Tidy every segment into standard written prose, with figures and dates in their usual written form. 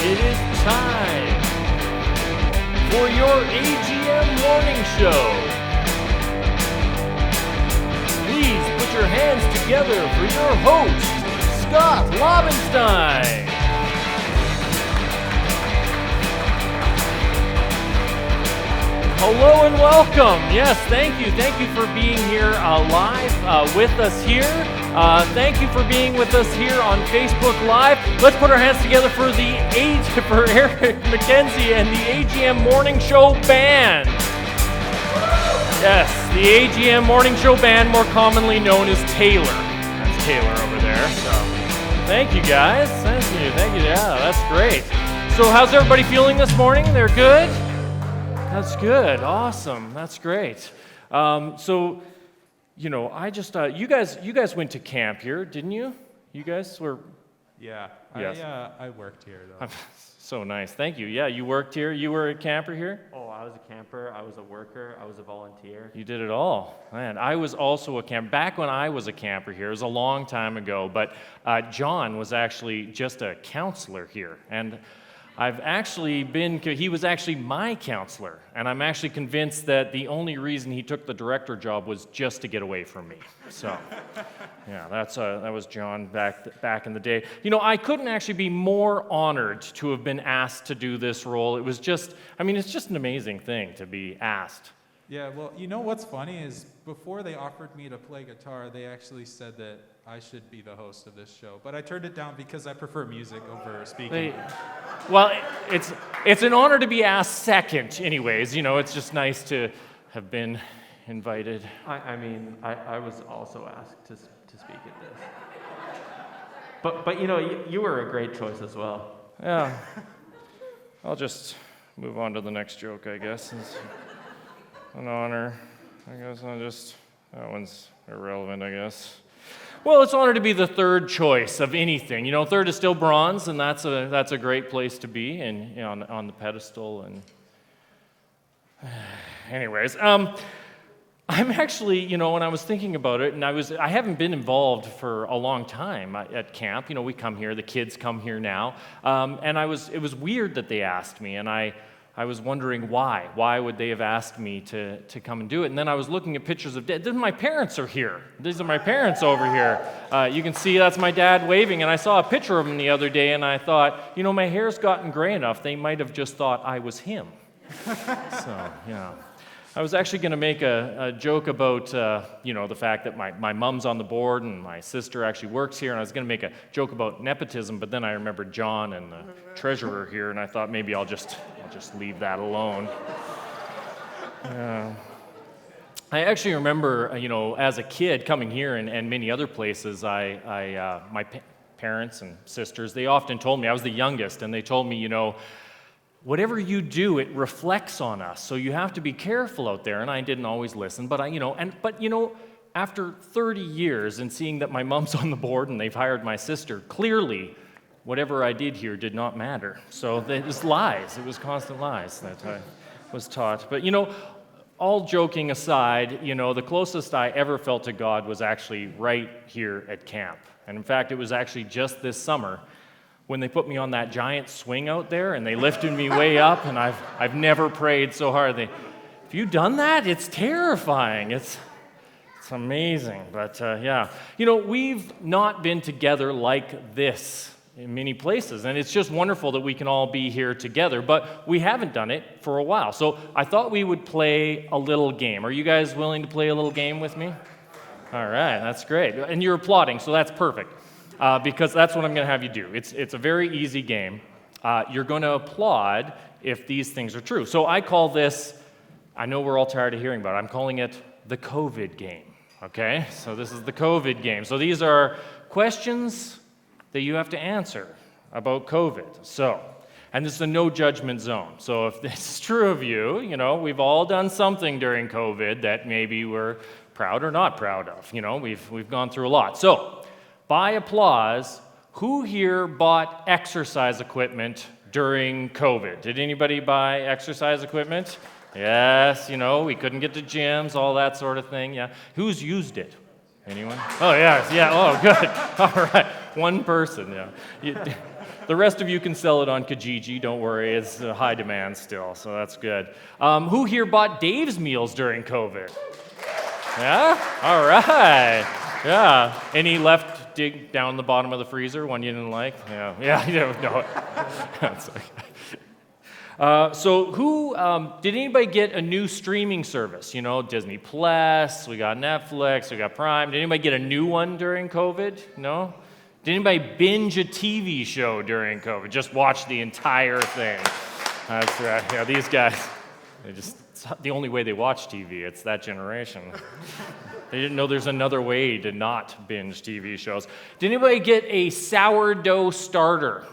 It is time for your AGM morning show. Please put your hands together for your host, Scott Laubenstein. Hello and welcome. Yes, thank you. Thank you for being here live with us here. Thank you for being with us here on Facebook Live. Let's put our hands together for Eric McKenzie and the AGM Morning Show Band. Yes, the AGM Morning Show Band, more commonly known as Taylor. That's Taylor over there. So, thank you guys. Thank you. Yeah, that's great. So, how's everybody feeling this morning? They're good? That's good. Awesome. That's great. So, you know, I just you guys went to camp here, didn't you? You guys were. Yeah. Yes. I worked here though. So nice. Thank you. Yeah, you worked here. You were a camper here? Oh, I was a camper. I was a worker. I was a volunteer. You did it all. Man, I was also a camper. Back when I was a camper here, it was a long time ago, but John was actually just a counselor here. And he was actually my counselor, and I'm actually convinced that the only reason he took the director job was just to get away from me. So, yeah, that was John back in the day. You know, I couldn't actually be more honored to have been asked to do this role. It was just, it's just an amazing thing to be asked. Yeah, well, you know what's funny is before they offered me to play guitar, they actually said that I should be the host of this show. But I turned it down because I prefer music over speaking. Well, it's an honor to be asked second anyways. You know, it's just nice to have been invited. I was also asked to speak at this. But you know, you were a great choice as well. Yeah. I'll just move on to the next joke, I guess. It's an honor. I guess that one's irrelevant, I guess. Well, it's an honor to be the third choice of anything. You know, third is still bronze, and that's a great place to be, and you know, on the pedestal. And anyways, I'm actually, you know, when I was thinking about it, and I haven't been involved for a long time at camp. You know, we come here, the kids come here now, and it was weird that they asked me, and I was wondering why. Why would they have asked me to come and do it? And then I was looking at pictures of dad. My parents are here. These are my parents over here. You can see that's my dad waving, and I saw a picture of him the other day, and I thought, you know, my hair's gotten gray enough, they might have just thought I was him. So, yeah. I was actually going to make a joke about, you know, the fact that my mom's on the board and my sister actually works here, and I was going to make a joke about nepotism, but then I remembered John and the treasurer here, and I thought maybe I'll just leave that alone. I actually remember, you know, as a kid coming here and many other places, my parents and sisters, they often told me, I was the youngest, and they told me, you know, whatever you do, it reflects on us. So you have to be careful out there. And I didn't always listen, but after 30 years and seeing that my mom's on the board and they've hired my sister, clearly, whatever I did here did not matter. So it was lies. It was constant lies that I was taught. But you know, all joking aside, you know, the closest I ever felt to God was actually right here at camp. And in fact, it was actually just this summer when they put me on that giant swing out there and they lifted me way up, and I've never prayed so hard. Have you done that? It's terrifying. It's amazing. But yeah, you know, we've not been together like this in many places, and it's just wonderful that we can all be here together, but we haven't done it for a while. So I thought we would play a little game. Are you guys willing to play a little game with me? All right, that's great. And you're applauding, so that's perfect. Because that's what I'm going to have you do. It's a very easy game. You're going to applaud if these things are true. So I call this, I know we're all tired of hearing about it, I'm calling it the COVID game, okay? So this is the COVID game. So these are questions that you have to answer about COVID. So, and this is a no judgment zone. So if this is true of you, you know, we've all done something during COVID that maybe we're proud or not proud of. You know, we've gone through a lot. So, by applause, who here bought exercise equipment during COVID? Did anybody buy exercise equipment? Yes, you know, we couldn't get to gyms, all that sort of thing, yeah. Who's used it? Anyone? Oh, yes, yeah, oh, good. All right, one person, yeah. The rest of you can sell it on Kijiji. Don't worry, it's high demand still, so that's good. Who here bought Dave's meals during COVID? Yeah? All right. Yeah. Any left dig down the bottom of the freezer, one you didn't like? Yeah, you don't know it. That's okay. So who, did anybody get a new streaming service? You know, Disney Plus, we got Netflix, we got Prime. Did anybody get a new one during COVID? No? Did anybody binge a TV show during COVID? Just watch the entire thing. That's right. Yeah, these guys, it's the only way they watch TV. It's that generation. They didn't know there's another way to not binge TV shows. Did anybody get a sourdough starter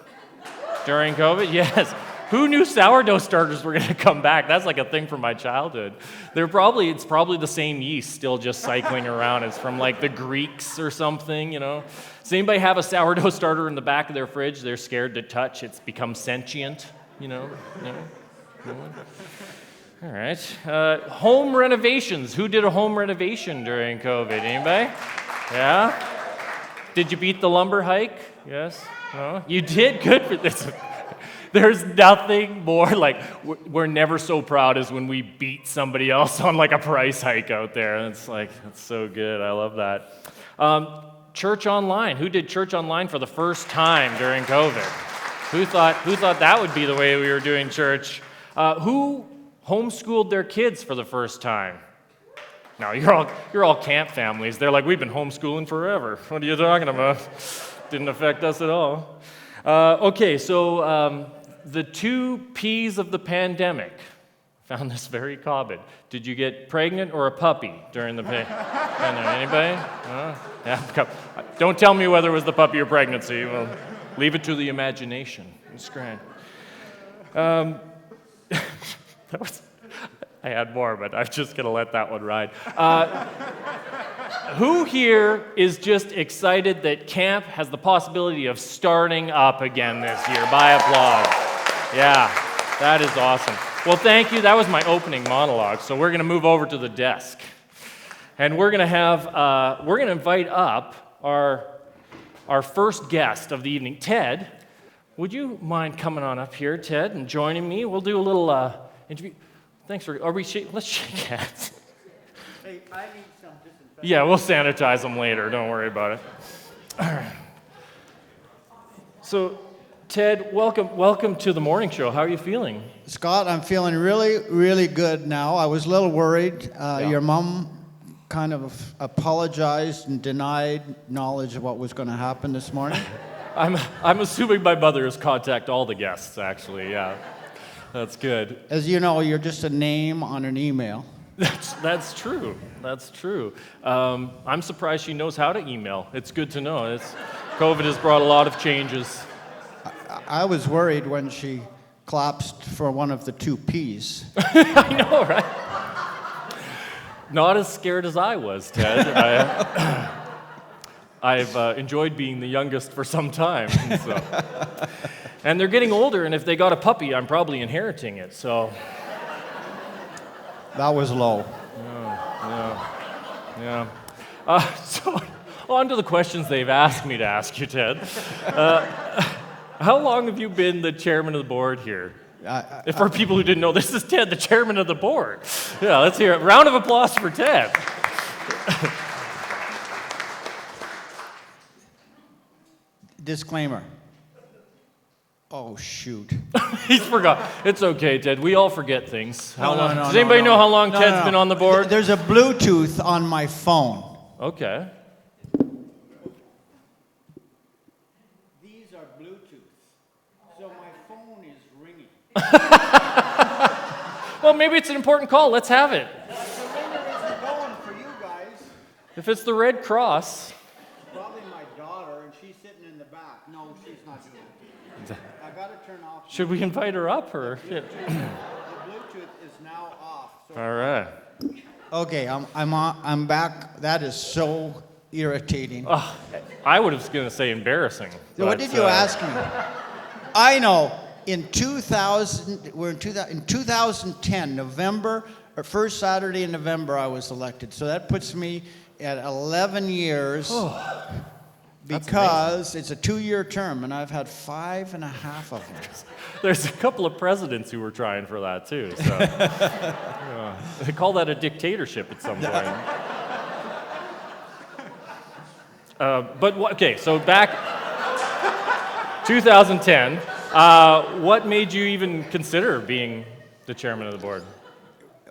during COVID? Yes. Who knew sourdough starters were going to come back? That's like a thing from my childhood. It's probably the same yeast still just cycling around. It's from like the Greeks or something, you know. Does anybody have a sourdough starter in the back of their fridge they're scared to touch? It's become sentient, you know. No? No one? All right. Home renovations. Who did a home renovation during COVID? Anybody? Yeah? Did you beat the lumber hike? Yes? No? You did? Good for this. There's nothing more like, we're never so proud as when we beat somebody else on like a price hike out there. It's like, that's so good. I love that. Church online. Who did church online for the first time during COVID? Who thought that would be the way we were doing church? Who homeschooled their kids for the first time? No, you're all camp families. They're like, we've been homeschooling forever. What are you talking about? Didn't affect us at all. Okay, so the 2 P's of the pandemic. Found this very common. Did you get pregnant or a puppy during the pandemic? Anybody? Yeah. Don't tell me whether it was the puppy or pregnancy. Well, leave it to the imagination. It's grand. I had more, but I'm just going to let that one ride. Who here is just excited that camp has the possibility of starting up again this year? By applause. Yeah, that is awesome. Well, thank you. That was my opening monologue. So we're going to move over to the desk. And we're going to invite up our first guest of the evening. Ted, would you mind coming on up here, Ted, and joining me? We'll do a little interview. Thanks for, let's shake hands. Hey, I need some disinfectant. Yeah, we'll sanitize them later. Don't worry about it. All right. So, Ted, welcome to the morning show. How are you feeling? Scott, I'm feeling really, really good now. I was a little worried. Your mom kind of apologized and denied knowledge of what was going to happen this morning. I'm assuming my mother has contacted all the guests, actually, yeah. That's good. As you know, you're just a name on an email. That's true. That's true. I'm surprised she knows how to email. It's good to know. COVID has brought a lot of changes. I was worried when she collapsed for one of the 2 P's. I know, right? Not as scared as I was, Ted. I've enjoyed being the youngest for some time. And they're getting older, and if they got a puppy, I'm probably inheriting it, so. That was low. Yeah. So, on to the questions they've asked me to ask you, Ted. How long have you been the chairman of the board here? For people who didn't know, this is Ted, the chairman of the board. Yeah, let's hear it. Round of applause for Ted. Disclaimer. Oh, shoot. He's forgot. It's okay, Ted. We all forget things. Does No, anybody know how long Ted's been on the board? There's a Bluetooth on my phone. Okay. These are Bluetooth, so my phone is ringing. Well, maybe it's an important call. Let's have it. That's the ringer isn't going for you guys. If it's the Red Cross. Probably my daughter, and she's sitting in the back. No, she's not doing it. I gotta turn off. Should we invite her up, or? The Bluetooth is now off. So All right. okay, I'm back. That is so irritating. I was going to say embarrassing. What did you ask me? I know. In 2010, November, or first Saturday in November, I was elected. So that puts me at 11 years That's because it's a 2-year term, and I've had 5.5 of them. There's a couple of presidents who were trying for that too. So yeah. They call that a dictatorship at some point. Okay, so back 2010. What made you even consider being the chairman of the board?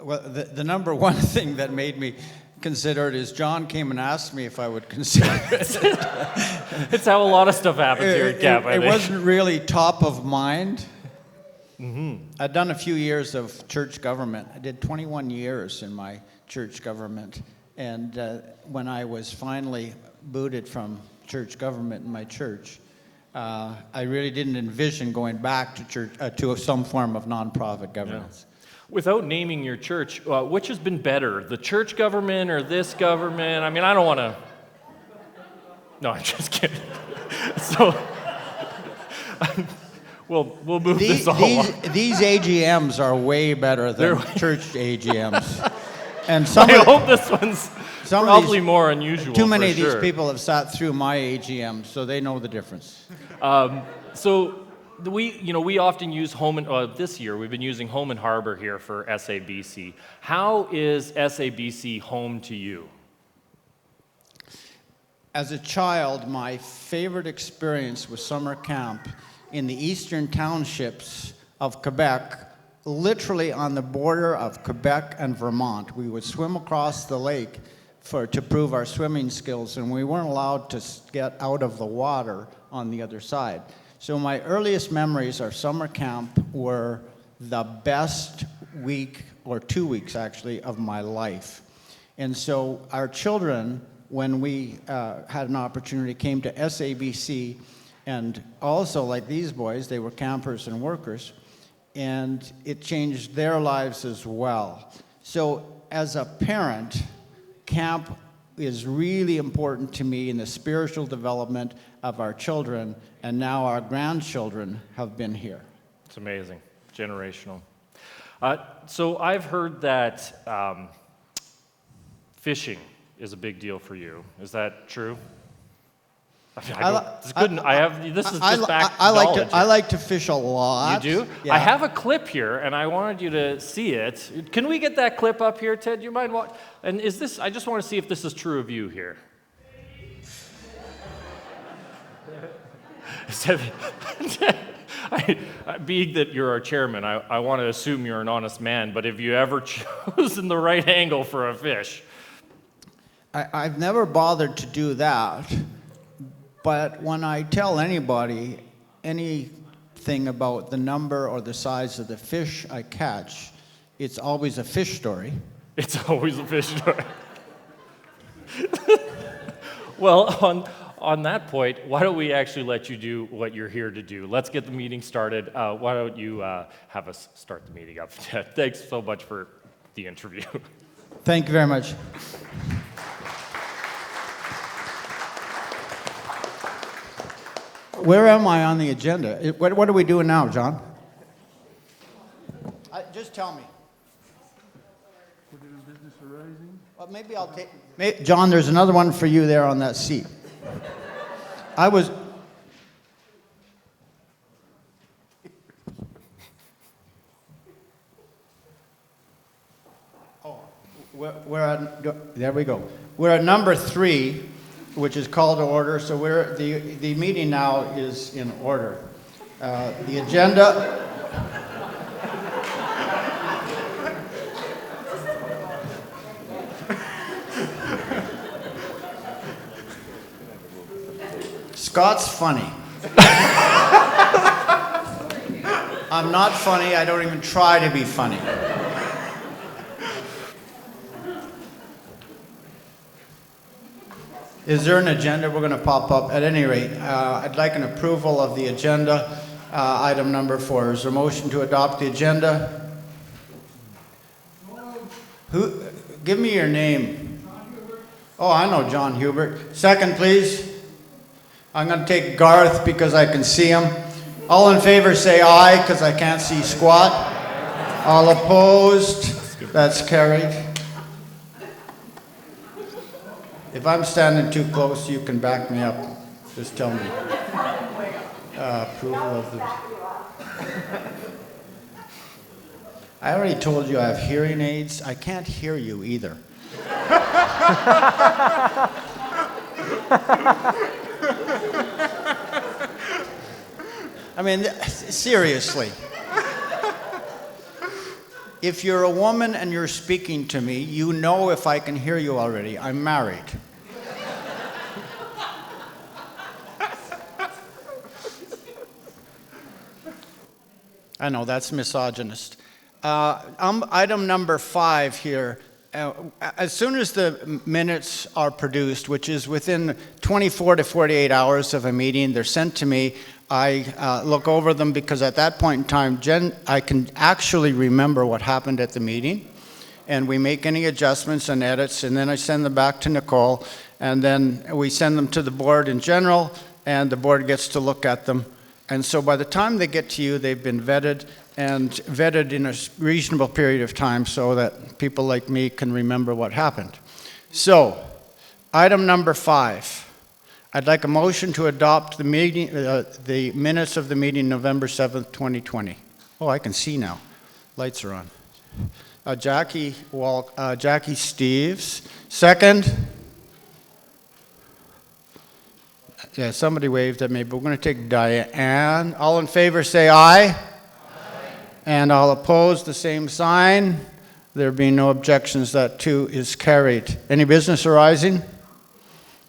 Well, the number one thing that made me consider it is John came and asked me if I would consider it. It's how a lot of stuff happens here at CAP. It wasn't really top of mind. I'd done a few years of church government. I did 21 years in my church government. And when I was finally booted from church government in my church, I really didn't envision going back to church to some form of nonprofit governance. Yeah. Without naming your church, which has been better, the church government or this government? I mean, I don't want to. No, I'm just kidding. So, we'll move this all on. These AGMs are way better than church AGMs. And I hope this one's probably more unusual. Too many of sure. these people have sat through my AGM, so they know the difference. So we often use this year we've been using Home and Harbor here for SABC. How is SABC home to you? As a child, my favorite experience was summer camp in the eastern townships of Quebec, literally on the border of Quebec and Vermont. We would swim across the lake to prove our swimming skills, and we weren't allowed to get out of the water on the other side. So my earliest memories of summer camp were the best week, or 2 weeks actually, of my life. And so our children, when we had an opportunity, came to SABC, and also like these boys, they were campers and workers, and it changed their lives as well. So as a parent, camp is really important to me in the spiritual development of our children, and now our grandchildren have been here. It's amazing, generational. So I've heard that fishing is a big deal for you. Is that true? It's good. This is just back knowledge. I like to fish a lot. You do? Yeah. I have a clip here, and I wanted you to see it. Can we get that clip up here, Ted? Do you mind watching? And is this? I just want to see if this is true of you here. Being that you're our chairman, I want to assume you're an honest man. But have you ever chosen the right angle for a fish? I've never bothered to do that. But when I tell anybody anything about the number or the size of the fish I catch, it's always a fish story. It's always a fish story. Well, on that point, why don't we actually let you do what you're here to do? Let's get the meeting started. Why don't you have us start the meeting up? Thanks so much for the interview. Thank you very much. Where am I on the agenda? What are we doing now, John? Just tell me. Business arising. Well, maybe I'll take... John, there's another one for you there on that seat. I was... Oh, we're at... There we go. We're at number 3, which is called to order. So the meeting now is in order. The agenda... Scott's funny. I'm not funny. I don't even try to be funny. Is there an agenda we're going to pop up? At any rate, I'd like an approval of the agenda. Item number 4. Is there a motion to adopt the agenda? Who? Give me your name. Oh, I know John Hubert. Second, please. I'm going to take Garth because I can see him. All in favor say aye because I can't see squat. All opposed? That's carried. If I'm standing too close, you can back me up. Just tell me. Approval of the... I already told you I have hearing aids. I can't hear you either. I mean, seriously. If you're a woman and you're speaking to me, you know if I can hear you already. I'm married. I know, that's misogynist. Item number 5 here. As soon as the minutes are produced, which is within 24 to 48 hours of a meeting, they're sent to me. I look over them because at that point in time, I can actually remember what happened at the meeting, and we make any adjustments and edits, and then I send them back to Nicole, and then we send them to the board in general, and the board gets to look at them. And so by the time they get to you, they've been vetted, and vetted in a reasonable period of time so that people like me can remember what happened. So, item number 5. I'd like a motion to adopt the minutes of the meeting November 7th, 2020. Oh, I can see now. Lights are on. Jackie Steves. Second? Yeah, somebody waved at me, but we're going to take Diane. All in favor say aye. Aye. And all opposed, the same sign. There being no objections, that too is carried. Any business arising?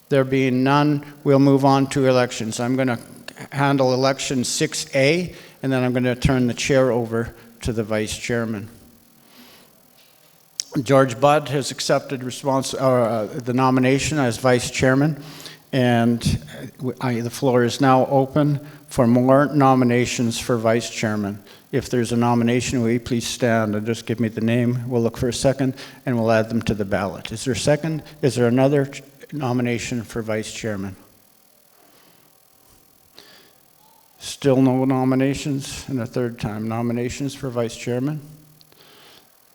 There being none, we'll move on to elections. I'm going to handle election 6A, and then I'm going to turn the chair over to the vice chairman. George Budd has accepted the nomination as vice chairman, and the floor is now open for more nominations for vice chairman. If there's a nomination, will you please stand and just give me the name? We'll look for a second, and we'll add them to the ballot. Is there a second? Is there another nomination for vice chairman? Still no nominations, and a third time. Nominations for vice chairman?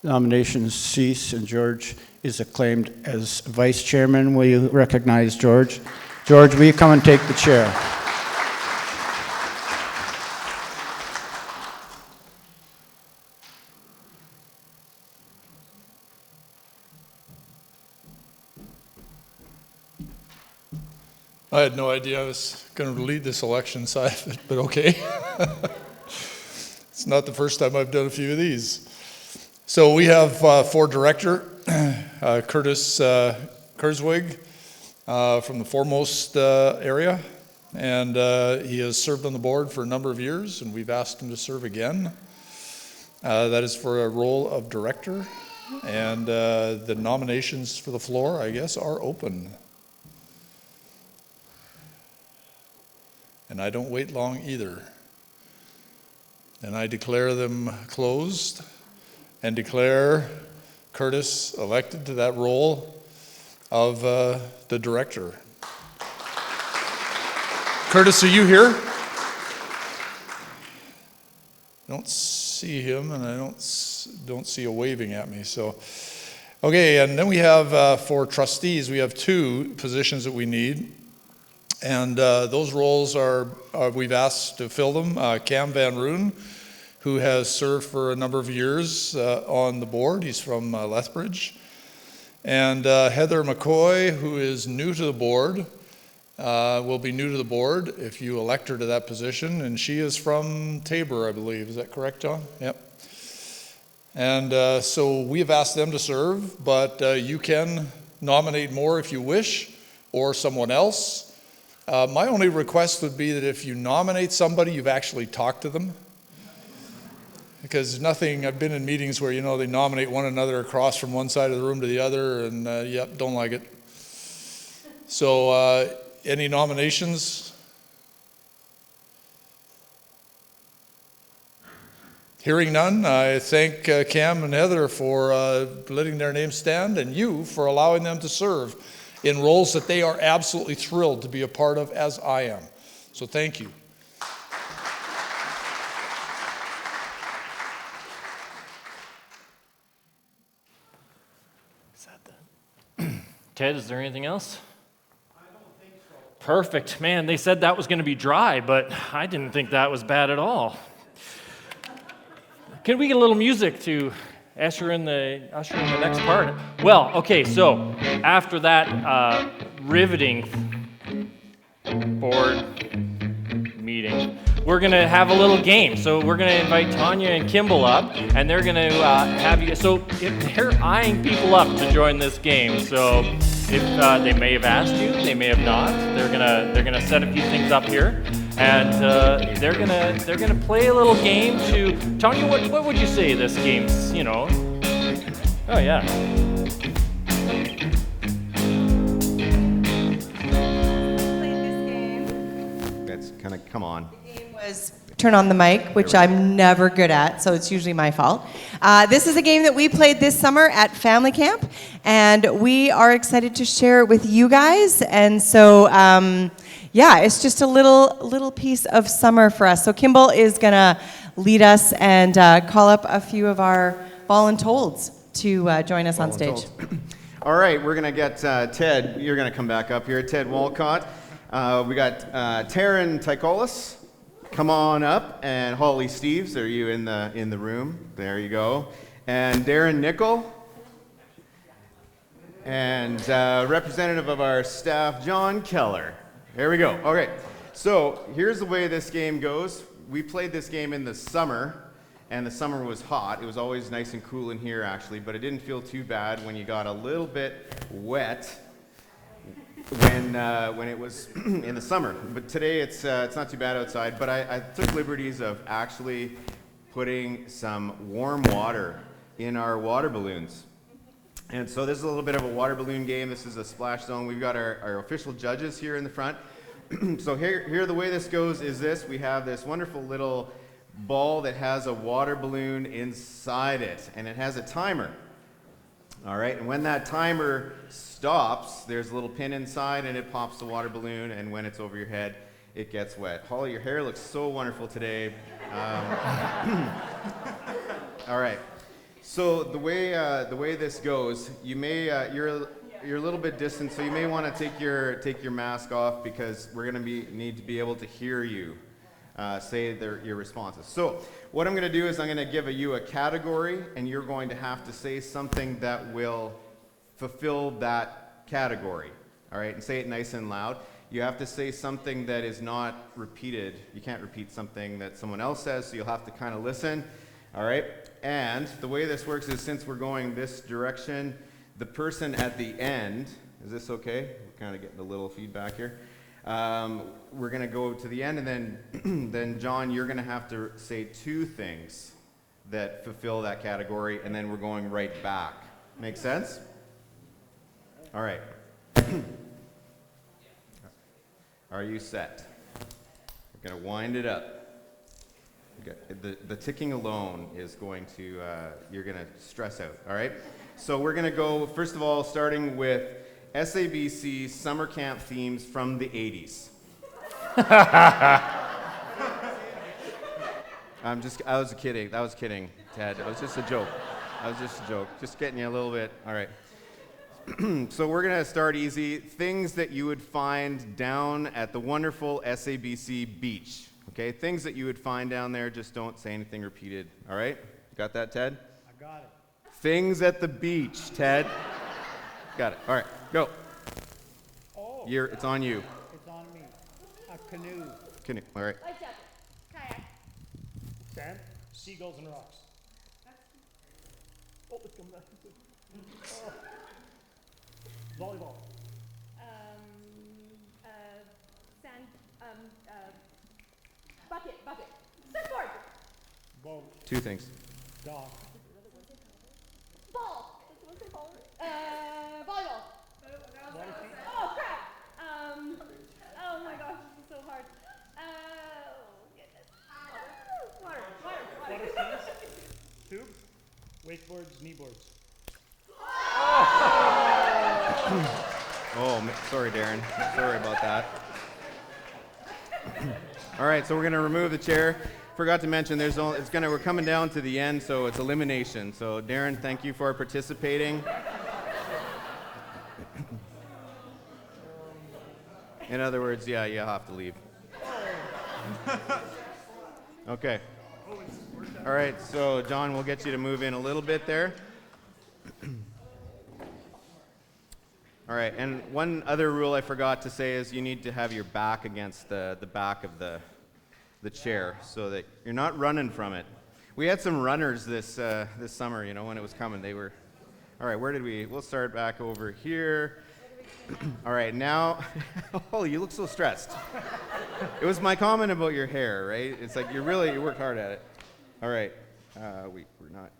Nominations cease, and George is acclaimed as vice chairman. Will you recognize George? George, will you come and take the chair? I had no idea I was going to lead this election side of it, but okay. It's not the first time I've done a few of these. So we have for director, Curtis Kurzwig from the Foremost area, and he has served on the board for a number of years, and we've asked him to serve again. That is for a role of director, and the nominations for the floor, I guess, are open. And I don't wait long either. And I declare them closed and declare Curtis elected to that role of the director. Curtis, are you here? I don't see him, and I don't see a waving at me. So, okay, and then we have for trustees, we have 2 positions that we need. And those roles are we've asked to fill them. Cam Van Roon, who has served for a number of years on the board. He's from Lethbridge. And Heather McCoy, who is new to the board, will be new to the board if you elect her to that position. And she is from Tabor, I believe. Is that correct, John? Yep. And so we have asked them to serve, but you can nominate more if you wish, or someone else. My only request would be that if you nominate somebody, you've actually talked to them. Because nothing, I've been in meetings where, they nominate one another across from one side of the room to the other, and yep, don't like it. So, any nominations? Hearing none, I thank Cam and Heather for letting their names stand, and you for allowing them to serve in roles that they are absolutely thrilled to be a part of, as I am. So thank you. Ted, is there anything else? I don't think so. Perfect. Man, they said that was going to be dry, but I didn't think that was bad at all. Can we get a little music to usher in the next part? Well, okay, so after that riveting board meeting, we're going to have a little game. So we're going to invite Tanya and Kimball up, and they're going to have you. So if they're eyeing people up to join this game, so if they may have asked you, they may have not. They're gonna set a few things up here, and they're gonna play a little game to. Tanya, what would you say this game's? You know? Oh yeah. Played this game. That's kind of, come on. The game was turn on the mic, which I'm never good at, so it's usually my fault. This is a game that we played this summer at family camp, and we are excited to share it with you guys. And so, yeah, it's just a little piece of summer for us. So Kimball is gonna lead us and call up a few of our voluntold to join us on stage. All right, we're going to get Ted. You're going to come back up here. Ted Walcott. We got Taryn Tykolis. Come on up. And Holly Steves, are you in the room? There you go. And Darren Nickel. And representative of our staff, John Keller. There we go. Okay, so here's the way this game goes. We played this game in the summer, and the summer was hot. It was always nice and cool in here, actually, but it didn't feel too bad when you got a little bit wet when it was in the summer. But today it's not too bad outside, but I took liberties of actually putting some warm water in our water balloons. And so this is a little bit of a water balloon game. This is a splash zone. We've got our official judges here in the front. So here the way this goes is this. We have this wonderful little ball that has a water balloon inside it, and it has a timer. All right, and when that timer stops, there's a little pin inside, and it pops the water balloon, and when it's over your head, it gets wet. Holly, your hair looks so wonderful today. All right. So the way this goes, you may you're a little bit distant, so you may want to take your mask off because we're going to need to be able to hear you say your responses. So what I'm going to do is I'm going to give you a category, and you're going to have to say something that will fulfill that category. All right, and say it nice and loud. You have to say something that is not repeated. You can't repeat something that someone else says, so you'll have to kind of listen. All right, and the way this works is since we're going this direction, the person at the end, is this okay? We're kind of getting a little feedback here. We're going to go to the end, and then John, you're going to have to say two things that fulfill that category, and then we're going right back. Make sense? All right. Are you set? We're going to wind it up. The ticking alone is going to, you're going to stress out, all right? So we're going to go, first of all, starting with SABC summer camp themes from the 80s. I was kidding. That was kidding, Ted. It was just a joke. Just getting you a little bit, all right. So we're going to start easy. Things that you would find down at the wonderful SABC beach. Okay, things that you would find down there, just don't say anything repeated. All right? Got that, Ted? I got it. Things at the beach, Ted. Got it. All right, go. Oh. It's on you. It's on me. A canoe. Canoe. All right. Life jacket. Kayak. Sand, seagulls, and rocks. Oh, it's coming back. Oh. Volleyball. Sand. Bucket. Surfboard. Boat. Two things. Dog. Ball. Volleyball. Oh crap. Oh my gosh, this is so hard. Water. Water skis. Tubes. Wakeboards, kneeboards. Oh, sorry, Darren. Sorry about that. All right, so we're going to remove the chair. Forgot to mention, we're coming down to the end, so it's elimination. So, Darren, thank you for participating. In other words, yeah, you have to leave. Okay. All right, so John, we'll get you to move in a little bit there. All right, and one other rule I forgot to say is you need to have your back against the back of the chair so that you're not running from it. We had some runners this summer, you know, when it was coming. They were, all right, we'll start back over here. All right, now, oh, you look so stressed. It was my comment about your hair, right? It's like you worked hard at it. All right, we're not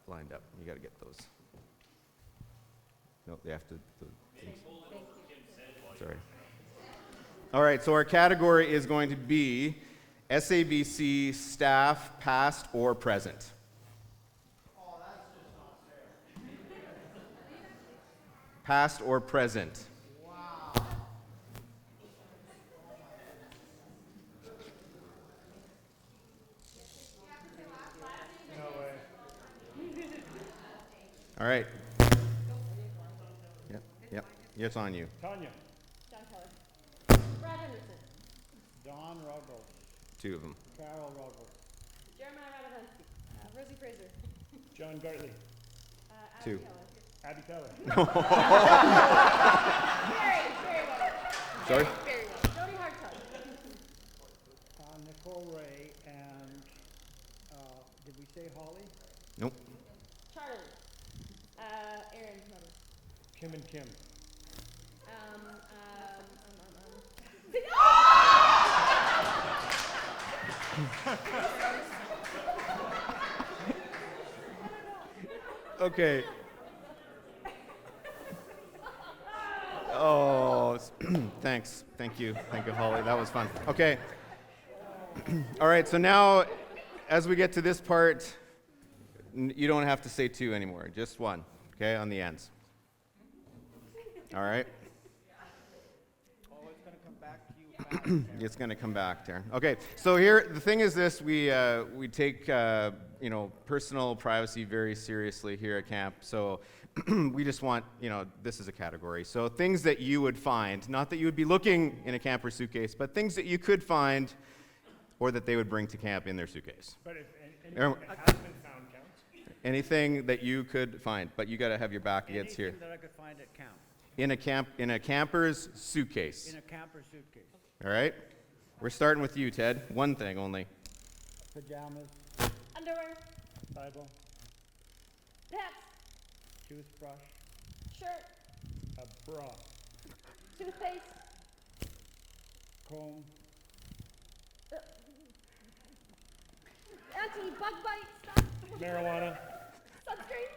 lined up. You got to get those. No, they have to. Sorry. All right, so our category is going to be SABC staff, past or present. Oh, that's just not fair. Past or present. Wow. No way. All right. Yep. It's on you. Tanya. John Keller. Brad Henderson. Don Ruggles. Two of them. Carol Ruggles. Jeremiah Radovansky. Rosie Fraser. John Gartley. Abby Two. Keller. Abby Keller. Very well. Sorry? Very well. Jody Hartog. Nicole Ray and, did we say Holly? Nope. Charlie. Aaron's mother. Kim and Kim. Okay. Oh, thanks. Thank you, Holly. That was fun. Okay. All right, so now, as we get to this part, you don't have to say two anymore, just one, okay, on the ends. All right? Oh, it's going to come back to you fast. It's going to come back there. Okay, so here, the thing is this, we take, personal privacy very seriously here at camp, so we just want, this is a category. So things that you would find, not that you would be looking in a camper suitcase, but things that you could find or that they would bring to camp in their suitcase. But if anything that has been found counts. Anything that you could find, but you got to have your back against here. Anything that I could find at camp. In a camper's suitcase. In a camper suitcase. All right? We're starting with you, Ted. One thing only. Pajamas, Underwear. Bible. Pets. toothbrush, Shirt. A bra. Toothpaste. comb, Anti-bug bite stuff. Marijuana. Sunscreen.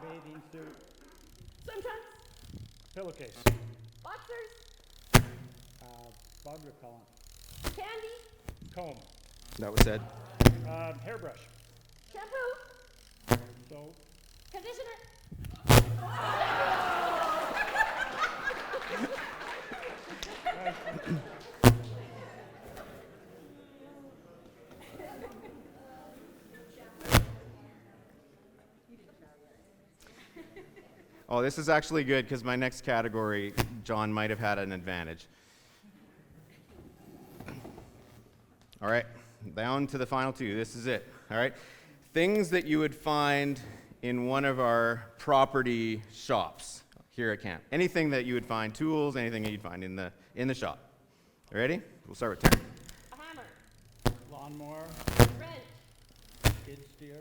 bathing suit, Swim trunks. Pillowcase. Boxers. bug repellent, Candy. Comb. That was said. Hairbrush. Shampoo. soap, Conditioner. Oh, this is actually good because my next category, John might have had an advantage. All right, down to the final two. This is it. All right, things that you would find in one of our property shops here at camp. Anything that you would find, tools, anything that you'd find in the shop. Ready? We'll start with Terry. A hammer. lawnmower, Wrench. skid steer,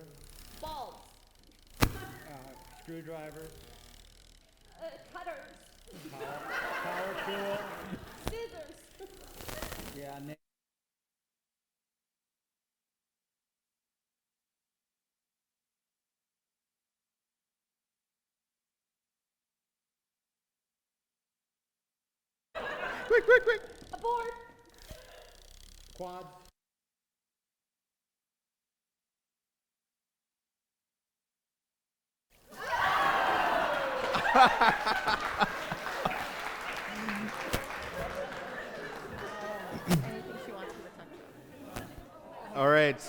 Bulbs. screwdriver, Cutters. power tool, Scissors. yeah, Quick. A board. quad, All right.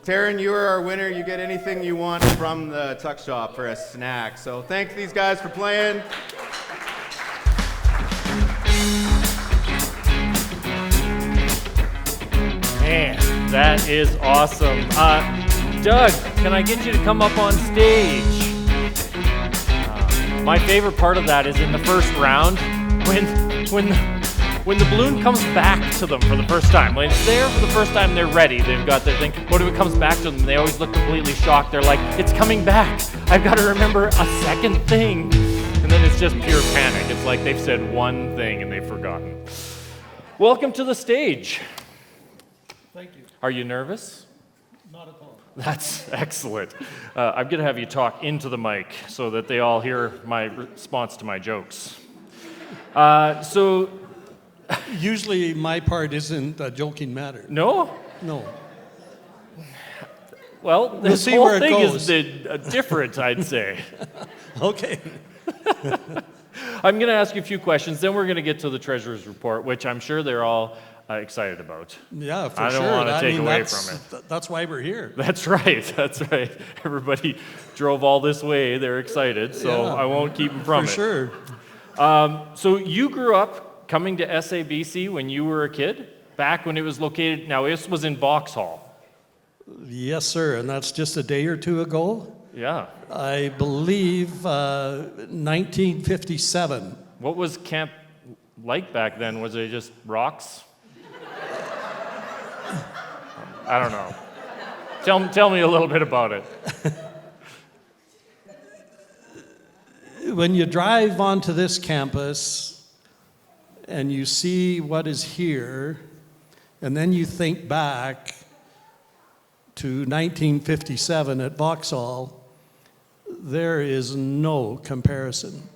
Taryn, you are our winner. You get anything you want from the tuck shop for a snack. So thank these guys for playing. That is awesome. Doug, can I get you to come up on stage? My favorite part of that is in the first round when the balloon comes back to them for the first time. When it's there for the first time, they're ready. They've got their thing. But if it comes back to them, they always look completely shocked. They're like, it's coming back. I've got to remember a second thing. And then it's just pure panic. It's like they've said one thing and they've forgotten. Welcome to the stage. Thank you. Are you nervous? Not at all. That's excellent. I'm going to have you talk into the mic so that they all hear my response to my jokes. Usually my part isn't a joking matter. No? No. Well, We'll this see whole where it thing goes. is different, I'd say. Okay. I'm going to ask you a few questions, then we're going to get to the treasurer's report, which I'm sure they're all excited about. Yeah, for I sure. don't want to take away that's, from it. That's why we're here. That's right. That's right. Everybody drove all this way. They're excited, so Yeah, I won't keep them from for it. sure. So you grew up coming to SABC when you were a kid, back when it was located. Now, this was in Vauxhall. Yes, sir. And that's just a day or two ago. Yeah. I believe 1957. What was camp like back then? Was it just rocks? I don't know. Tell me a little bit about it. When you drive onto this campus and you see what is here, and then you think back to 1957 at Vauxhall, there is no comparison.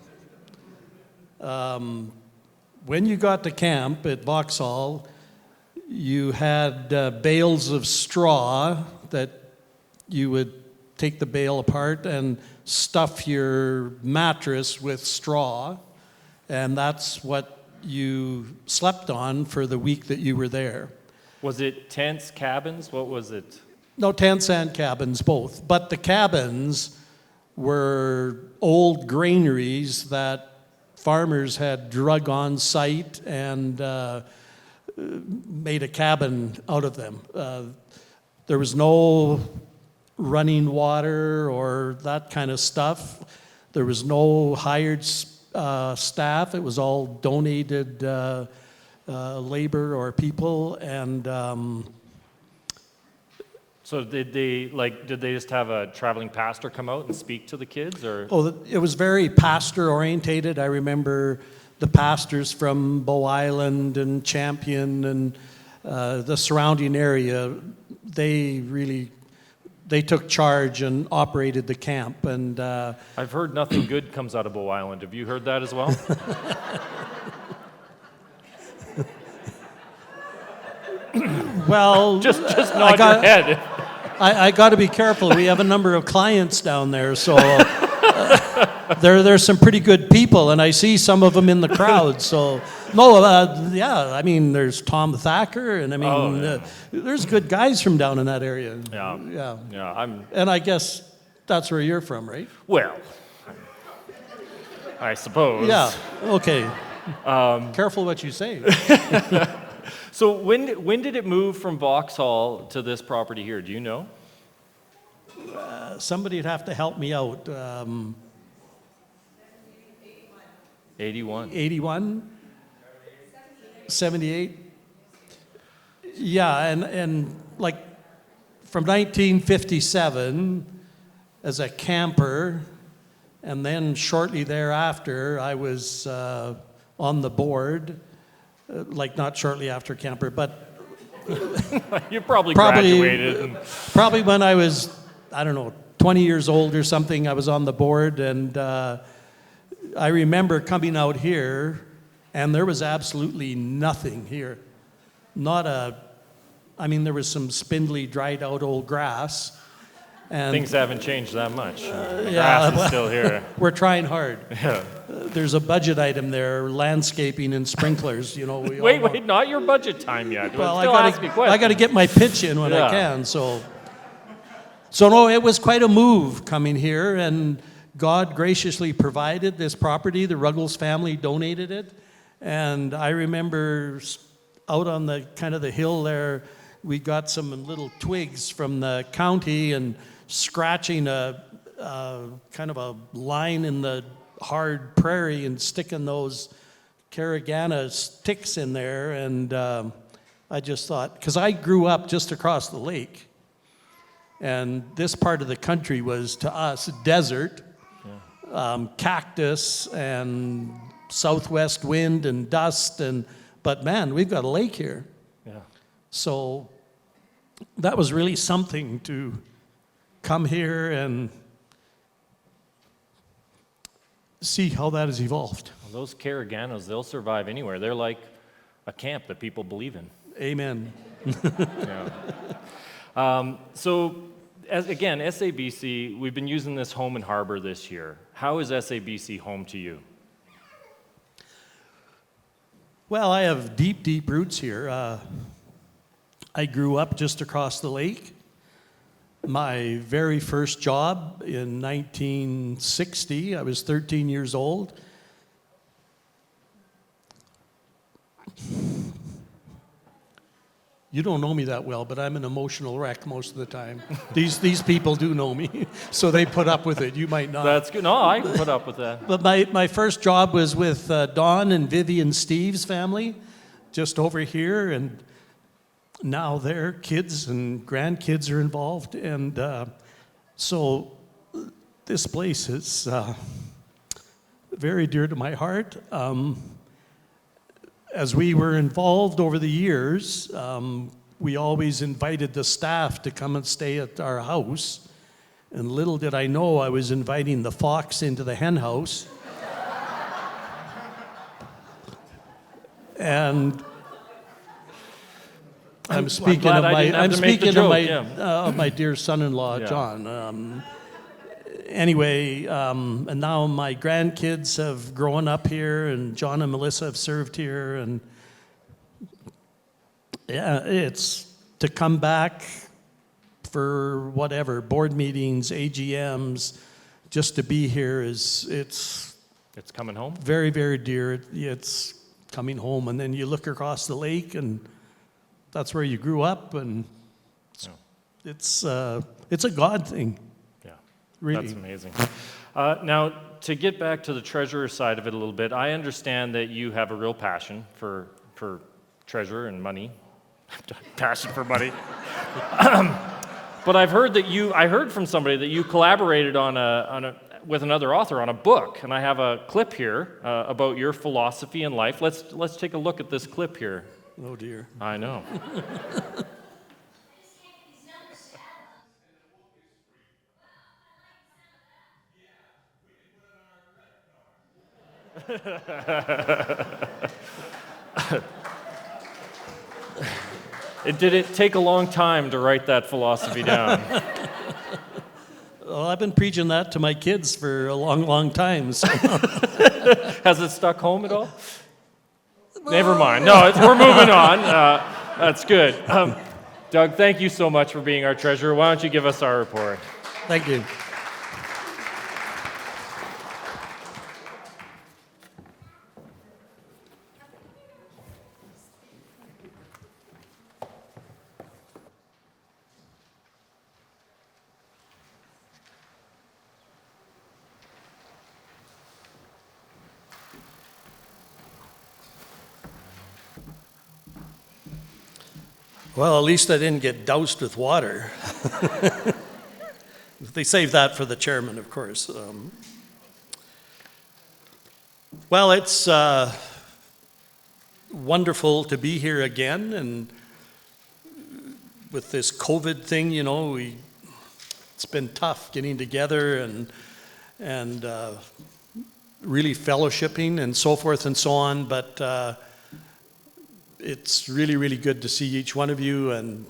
When you got to camp at Vauxhall, you had bales of straw that you would take the bale apart and stuff your mattress with straw, and that's what you slept on for the week that you were there. Was it tents, cabins? What was it? No, tents and cabins, both. But the cabins were old granaries that farmers had drug on site and made a cabin out of them. There was no running water or that kind of stuff. There was no hired staff. It was all donated labor or people, and So did they just have a traveling pastor come out and speak to the kids, or? it was very pastor orientated. I remember the pastors from Bow Island and Champion and the surrounding area. They took charge and operated the camp, and I've heard nothing good comes out of Bow Island. Have you heard that as well? well, just nod your head. I got to be careful. We have a number of clients down there, so there's some pretty good people, and I see some of them in the crowd. So yeah, I mean, there's Tom Thacker, and I mean, there's good guys from down in that area. Yeah. And I guess that's where you're from, right? Well, I suppose. Yeah. Okay. Careful what you say. So when did it move from Vauxhall to this property here? Do you know? Somebody'd have to help me out. 81. 81? 78? Yeah, and like from 1957 as a camper, and then shortly thereafter I was on the board. Like not shortly after camper, but You probably graduated. And probably when I was, I don't know, 20 years old or something, I was on the board, and I remember coming out here, and there was absolutely nothing here. I mean, there was some spindly, dried out old grass. And things haven't changed that much. The grass is still here. We're trying hard. Yeah. There's a budget item there, landscaping and sprinklers. You know. Wait, not your budget time yet. Well, ask me questions. I got to get my pitch in when I can. So no, it was quite a move coming here, and God graciously provided this property. The Ruggles family donated it, and I remember out on the kind of the hill there we got some little twigs from the county and scratching a kind of a line in the hard prairie and sticking those caragana sticks in there. And I just thought, because I grew up just across the lake, and this part of the country was to us desert, cactus and southwest wind and dust, but man, we've got a lake here. Yeah. So that was really something to come here and see how that has evolved. Well, those caraganos, they'll survive anywhere. They're like a camp that people believe in. Amen. Yeah. So, again, SABC, we've been using this home and harbor this year. How is SABC home to you? Well, I have deep, deep roots here. I grew up just across the lake. My very first job in 1960, I was 13 years old. You don't know me that well, but I'm an emotional wreck most of the time. These people do know me, so they put up with it. You might not. That's good. No, I can put up with that. But my first job was with Don and Vivian Steve's family, just over here, and now their kids and grandkids are involved. And so this place is very dear to my heart. As we were involved over the years, we always invited the staff to come and stay at our house. And little did I know I was inviting the fox into the hen house. And I'm speaking of my dear son-in-law, Yeah. John. Anyway, and now my grandkids have grown up here, and John and Melissa have served here, and yeah, it's to come back for whatever, board meetings, AGMs, just to be here it's coming home? very, very dear. It's coming home, and then you look across the lake, and that's where you grew up, and it's a God thing. Really. That's amazing. Now, to get back to the treasurer side of it a little bit, I understand that you have a real passion for treasure and money. Passion for money. But I heard from somebody that you collaborated with another author on a book, and I have a clip here about your philosophy in life. Let's take a look at this clip here. Oh dear. I know. Did it take a long time to write that philosophy down? Well, I've been preaching that to my kids for a long, long time. So. Has it stuck home at all? Never mind. No, we're moving on. That's good. Doug, thank you so much for being our treasurer. Why don't you give us our report? Thank you. Well, at least I didn't get doused with water. They saved that for the chairman, of course. Well, it's wonderful to be here again, and with this COVID thing, it's been tough getting together and really fellowshipping and so forth and so on, but it's really, really good to see each one of you, and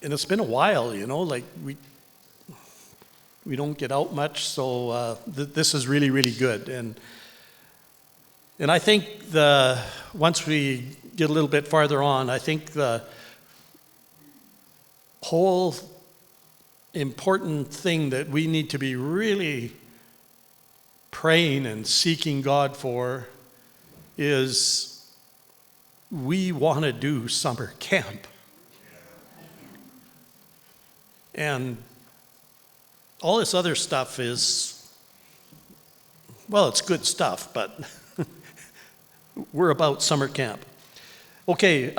it's been a while, like we don't get out much, so this is really, really good, and I think once we get a little bit farther on, I think the whole important thing that we need to be really praying and seeking God for is we want to do summer camp. And all this other stuff is, well, it's good stuff, but we're about summer camp. Okay,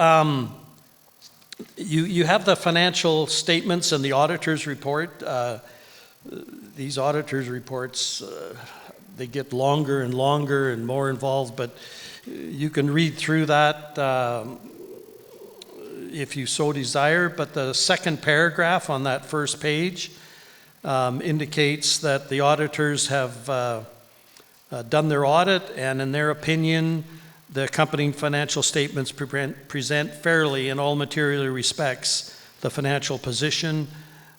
you have the financial statements and the auditor's report. These auditor's reports, they get longer and longer and more involved, but you can read through that if you so desire. But the second paragraph on that first page indicates that the auditors have done their audit, and in their opinion, the accompanying financial statements present fairly in all material respects the financial position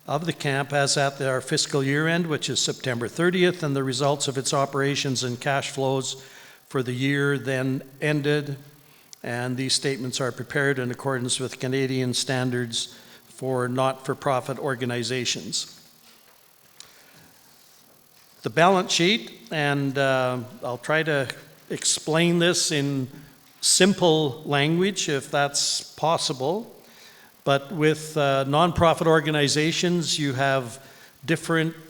of the camp as at our fiscal year end, which is September 30th, and the results of its operations and cash flows for the year then ended. And these statements are prepared in accordance with Canadian standards for not-for-profit organizations. The balance sheet, and I'll try to explain this in simple language if that's possible. But with nonprofit organizations, you have different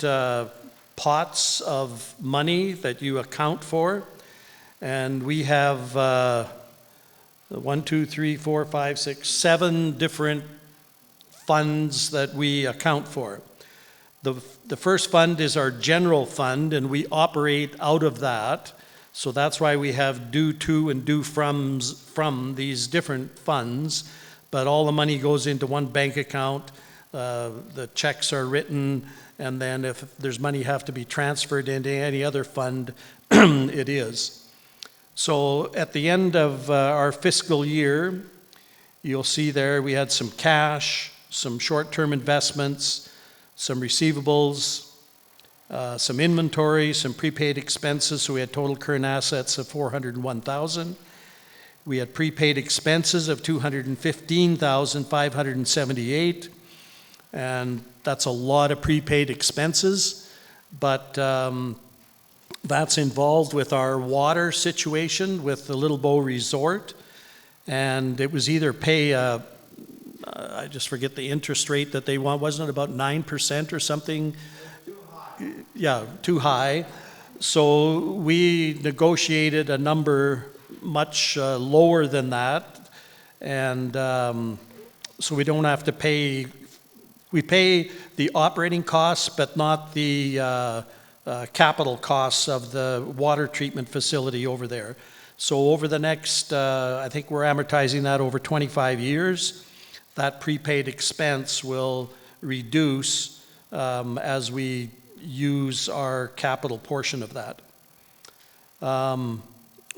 pots of money that you account for. And we have 7 different funds that we account for. The first fund is our general fund, and we operate out of that. So that's why we have due to and due from these different funds. But all the money goes into one bank account. The checks are written, and then if there's money have to be transferred into any other fund, it is. So at the end of our fiscal year, you'll see there we had some cash, some short-term investments, some receivables, some inventory, some prepaid expenses. So we had total current assets of $401,000. We had prepaid expenses of $215,578, and that's a lot of prepaid expenses, but that's involved with our water situation with the Little Bow Resort, and it was either pay, I just forget the interest rate that they want, wasn't it about 9% or something? Too high. Yeah, too high. So we negotiated a number much lower than that, and so we don't have to pay, we pay the operating costs but not the capital costs of the water treatment facility over there. So over the next, I think we're amortizing that over 25 years, that prepaid expense will reduce as we use our capital portion of that.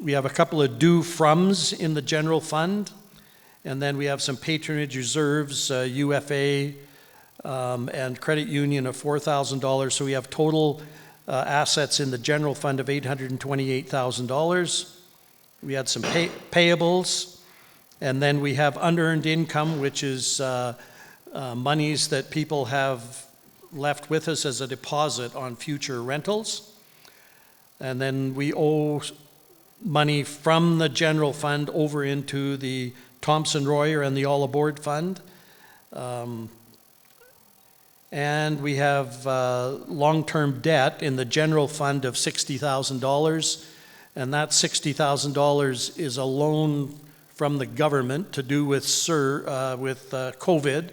We have a couple of due froms in the general fund, and then we have some patronage reserves, UFA and credit union of $4,000. So we have total assets in the general fund of $828,000. We had some payables, and then we have unearned income, which is monies that people have left with us as a deposit on future rentals. And then we owe money from the general fund over into the Thomson Royer and the All Aboard Fund. And we have long-term debt in the general fund of $60,000, and that $60,000 is a loan from the government to do with COVID.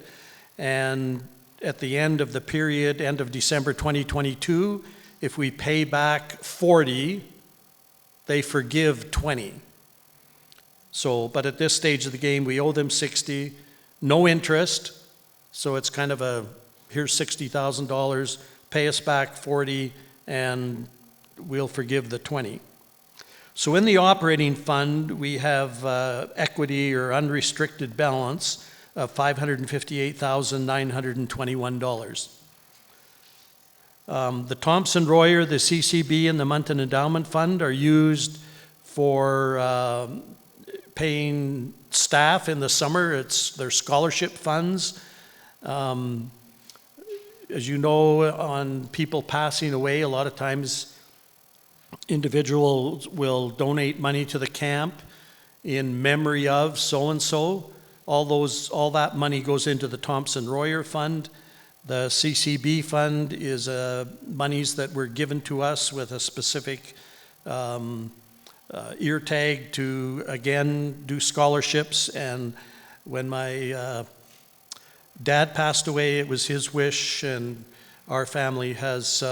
And at the end of the period, end of December 2022, if we pay back 40, they forgive 20. So, but at this stage of the game, we owe them 60, no interest. So it's kind of a, here's $60,000, pay us back 40, and we'll forgive the 20. So in the operating fund, we have equity or unrestricted balance of $558,921. The Thomson Royer, the CCB, and the Mountain Endowment Fund are used for paying staff in the summer. It's their scholarship funds. As you know, on people passing away, a lot of times individuals will donate money to the camp in memory of so-and-so. All that money goes into the Thompson-Royer Fund. The CCB fund is monies that were given to us with a specific ear tag to, again, do scholarships. And when my dad passed away, it was his wish, and our family has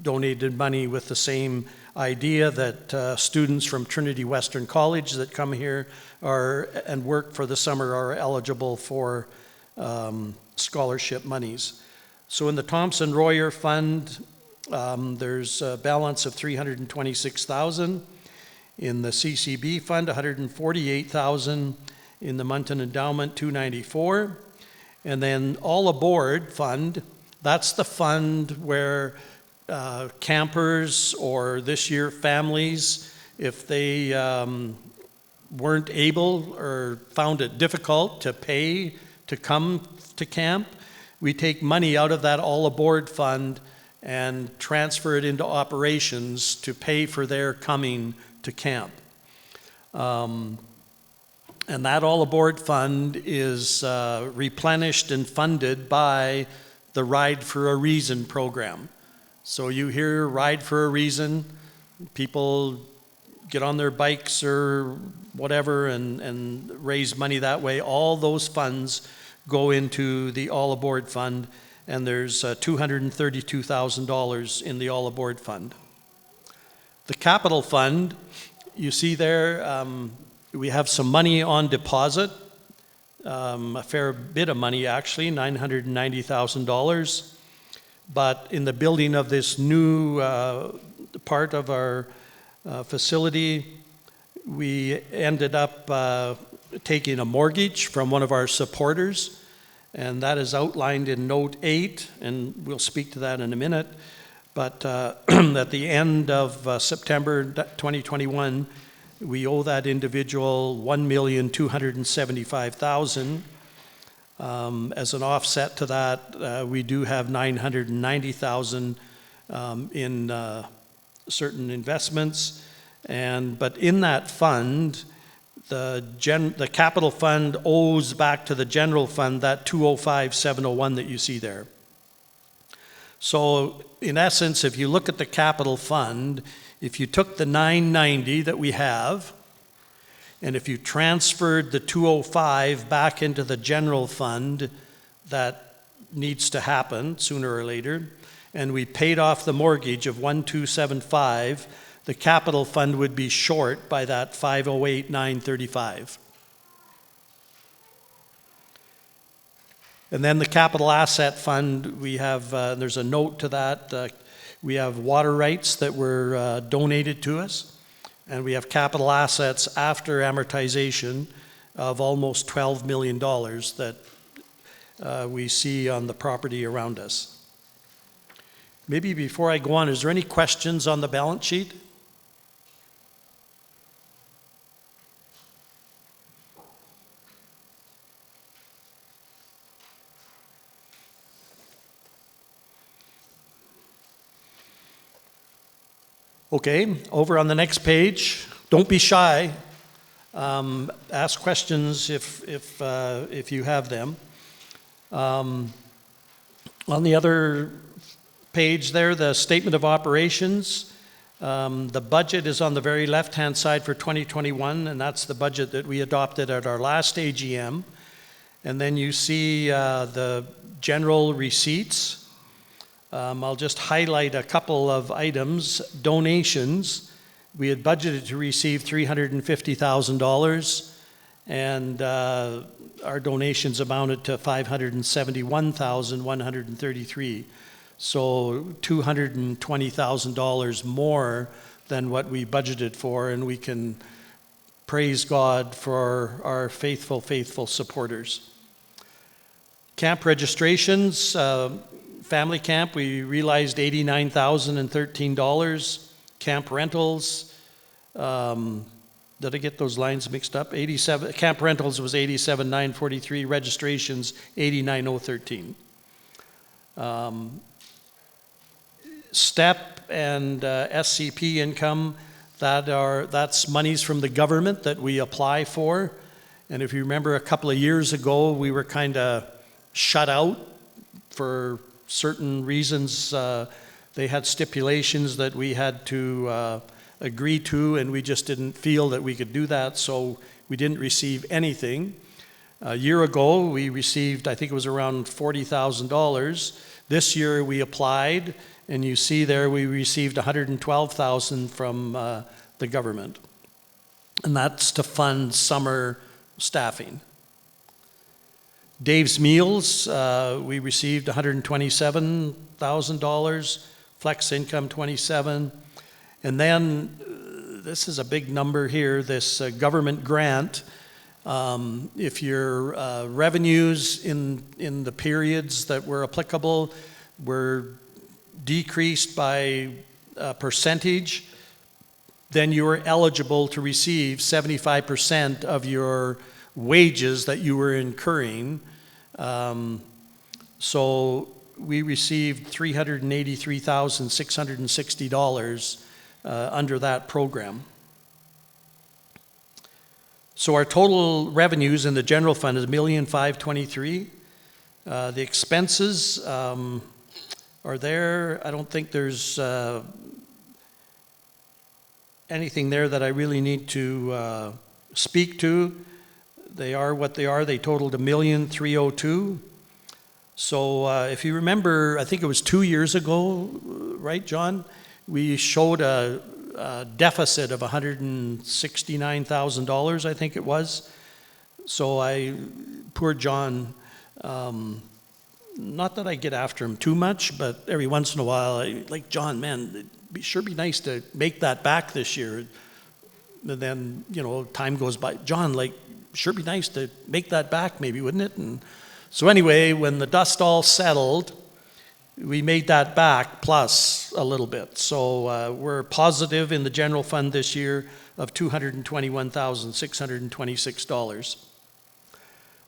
donated money with the same idea that students from Trinity Western College that come here and work for the summer are eligible for scholarship monies. So in the Thompson-Royer Fund, there's a balance of $326,000. In the CCB Fund, $148,000. In the Munton Endowment, $294,000. And then All Aboard Fund, that's the fund where campers, or this year families, if they weren't able or found it difficult to pay to come to camp, we take money out of that All Aboard Fund and transfer it into operations to pay for their coming to camp. And that All Aboard Fund is replenished and funded by the Ride for a Reason program. So you hear Ride for a Reason, people get on their bikes or whatever and raise money that way. All those funds go into the All Aboard Fund, and there's $232,000 in the All Aboard Fund. The Capital Fund, you see there, we have some money on deposit, a fair bit of money actually, $990,000. But in the building of this new part of our facility, we ended up taking a mortgage from one of our supporters, and that is outlined in Note 8, and we'll speak to that in a minute. But at the end of September 2021, we owe that individual $1,275,000. As an offset to that, we do have $990,000 in certain investments. But in that fund, the capital fund owes back to the general fund that $205,701 that you see there. So in essence, if you look at the capital fund, if you took the $990 that we have, and if you transferred the $205 back into the general fund, that needs to happen sooner or later, and we paid off the mortgage of $1,275, the capital fund would be short by that $508,935. And then the capital asset fund, we have, there's a note to that, we have water rights that were donated to us, and we have capital assets after amortization of almost $12 million that we see on the property around us. Maybe before I go on, is there any questions on the balance sheet? Okay, over on the next page, don't be shy. Ask questions if you have them. On the other page there, the statement of operations. The budget is on the very left-hand side for 2021, and that's the budget that we adopted at our last AGM. And then you see the general receipts. I'll just highlight a couple of items. Donations, we had budgeted to receive $350,000, and our donations amounted to $571,133. So $220,000 more than what we budgeted for, and we can praise God for our faithful supporters. Camp registrations, family camp, we realized $89,013. Camp rentals, did I get those lines mixed up? Camp rentals was $87,943. Registrations, $89,013. STEP and SCP income, That's monies from the government that we apply for. And if you remember a couple of years ago, we were kind of shut out for certain reasons. They had stipulations that we had to agree to, and we just didn't feel that we could do that, so we didn't receive anything. A year ago, we received, I think it was around $40,000. This year we applied, and you see there we received $112,000 from the government. And that's to fund summer staffing. Dave's Meals, we received $127,000, flex income $27,000. And then, this is a big number here, this government grant. If your revenues in the periods that were applicable were decreased by a percentage, then you were eligible to receive 75% of your wages that you were incurring. So we received $383,660 under that program. So our total revenues in the general fund is $1,523,000. The expenses are there. I don't think there's anything there that I really need to speak to. They are what they are. They totaled $1,302,000. So if you remember, I think it was 2 years ago, right, John? We showed a deficit of $169,000, I think it was. So poor John, not that I get after him too much, but every once in a while, like, John, man, it'd sure be nice to make that back this year. And then, time goes by. John, sure be nice to make that back maybe, wouldn't it? And so anyway, when the dust all settled, we made that back plus a little bit. So we're positive in the general fund this year of $221,626.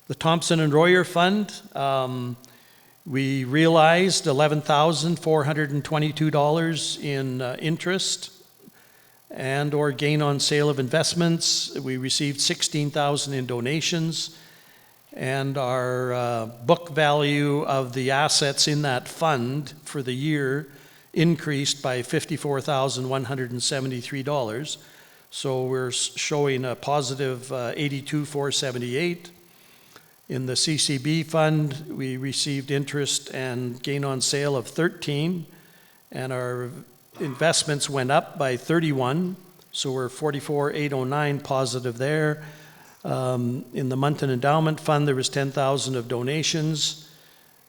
The Thompson and Royer Fund, we realized $11,422 in interest and or gain on sale of investments. We received $16,000 in donations, and our book value of the assets in that fund for the year increased by $54,173. So we're showing a positive $82,478. In the CCB fund, we received interest and gain on sale of 13, and our investments went up by 31, so we're 44,809 positive there. In the Mountain Endowment Fund, there was 10,000 of donations,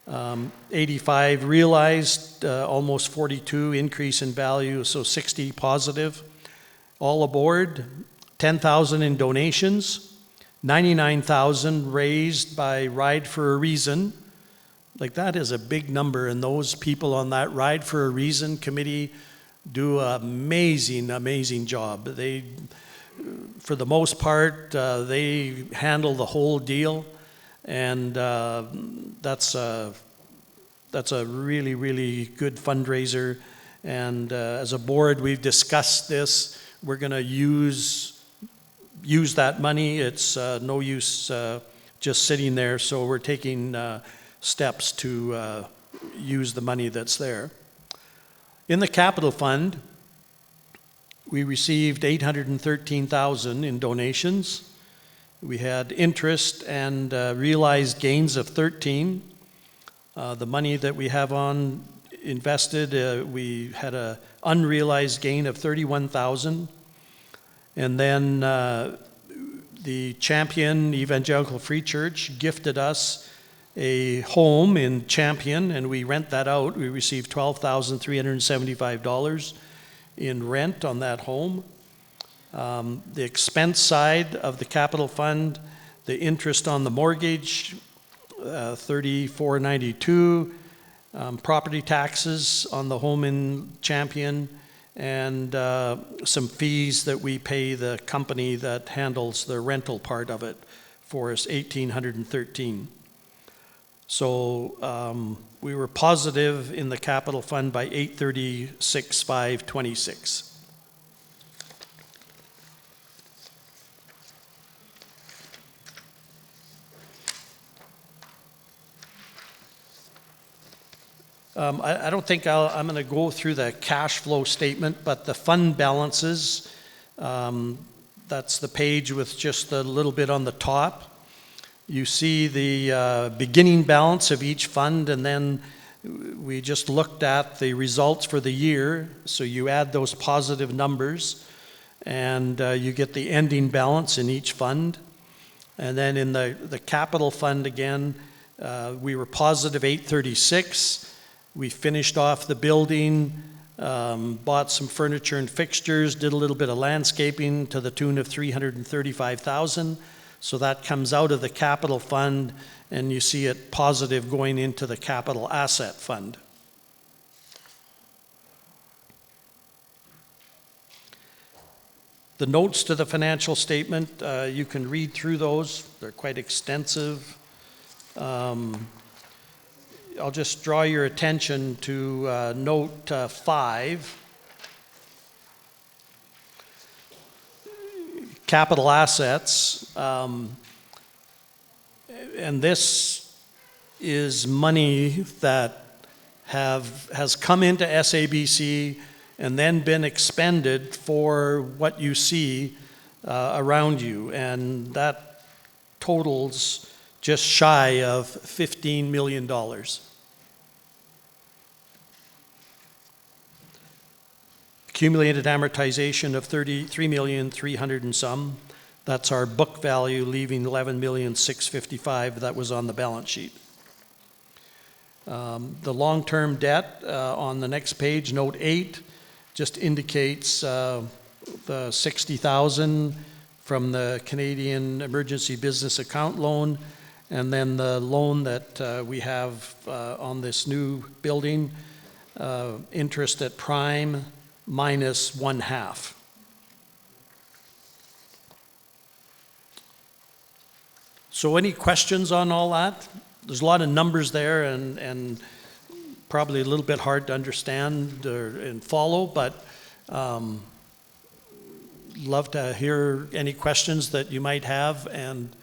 85 realized, almost 42 increase in value, so 60 positive. All aboard, 10,000 in donations, 99,000 raised by Ride for a Reason. That is a big number, and those people on that Ride for a Reason committee do an amazing, amazing job. They, for the most part, they handle the whole deal, and that's a really, really good fundraiser. And as a board, we've discussed this. We're going to use that money. It's no use just sitting there, so we're taking steps to use the money that's there. In the capital fund, we received $813,000 in donations. We had interest and realized gains of 13. The money that we have on invested, we had an unrealized gain of 31,000. And then the Champion Evangelical Free Church gifted us a home in Champion, and we rent that out. We received $12,375 in rent on that home. The expense side of the capital fund, the interest on the mortgage, $34.92, property taxes on the home in Champion, and some fees that we pay the company that handles the rental part of it for us, $1,813. So we were positive in the capital fund by $836,526. I don't think I'm going to go through the cash flow statement, but the fund balances, that's the page with just a little bit on the top. You see the beginning balance of each fund, and then we just looked at the results for the year. So you add those positive numbers, and you get the ending balance in each fund. And then in the capital fund again, we were positive 836. We finished off the building, bought some furniture and fixtures, did a little bit of landscaping to the tune of $335,000. So that comes out of the capital fund, and you see it positive going into the capital asset fund. The notes to the financial statement, you can read through those. They're quite extensive. I'll just draw your attention to note 5. Capital assets. And this is money that has come into SABC and then been expended for what you see around you. And that totals just shy of $15 million. Accumulated amortization of $33,300,000 and some. That's our book value, leaving $11,655,000 that was on the balance sheet. The long-term debt on the next page, note 8, just indicates the $60,000 from the Canadian Emergency Business Account loan, and then the loan that we have on this new building, interest at prime minus 1/2. So any questions on all that? There's a lot of numbers there and probably a little bit hard to understand and follow, but love to hear any questions that you might have. And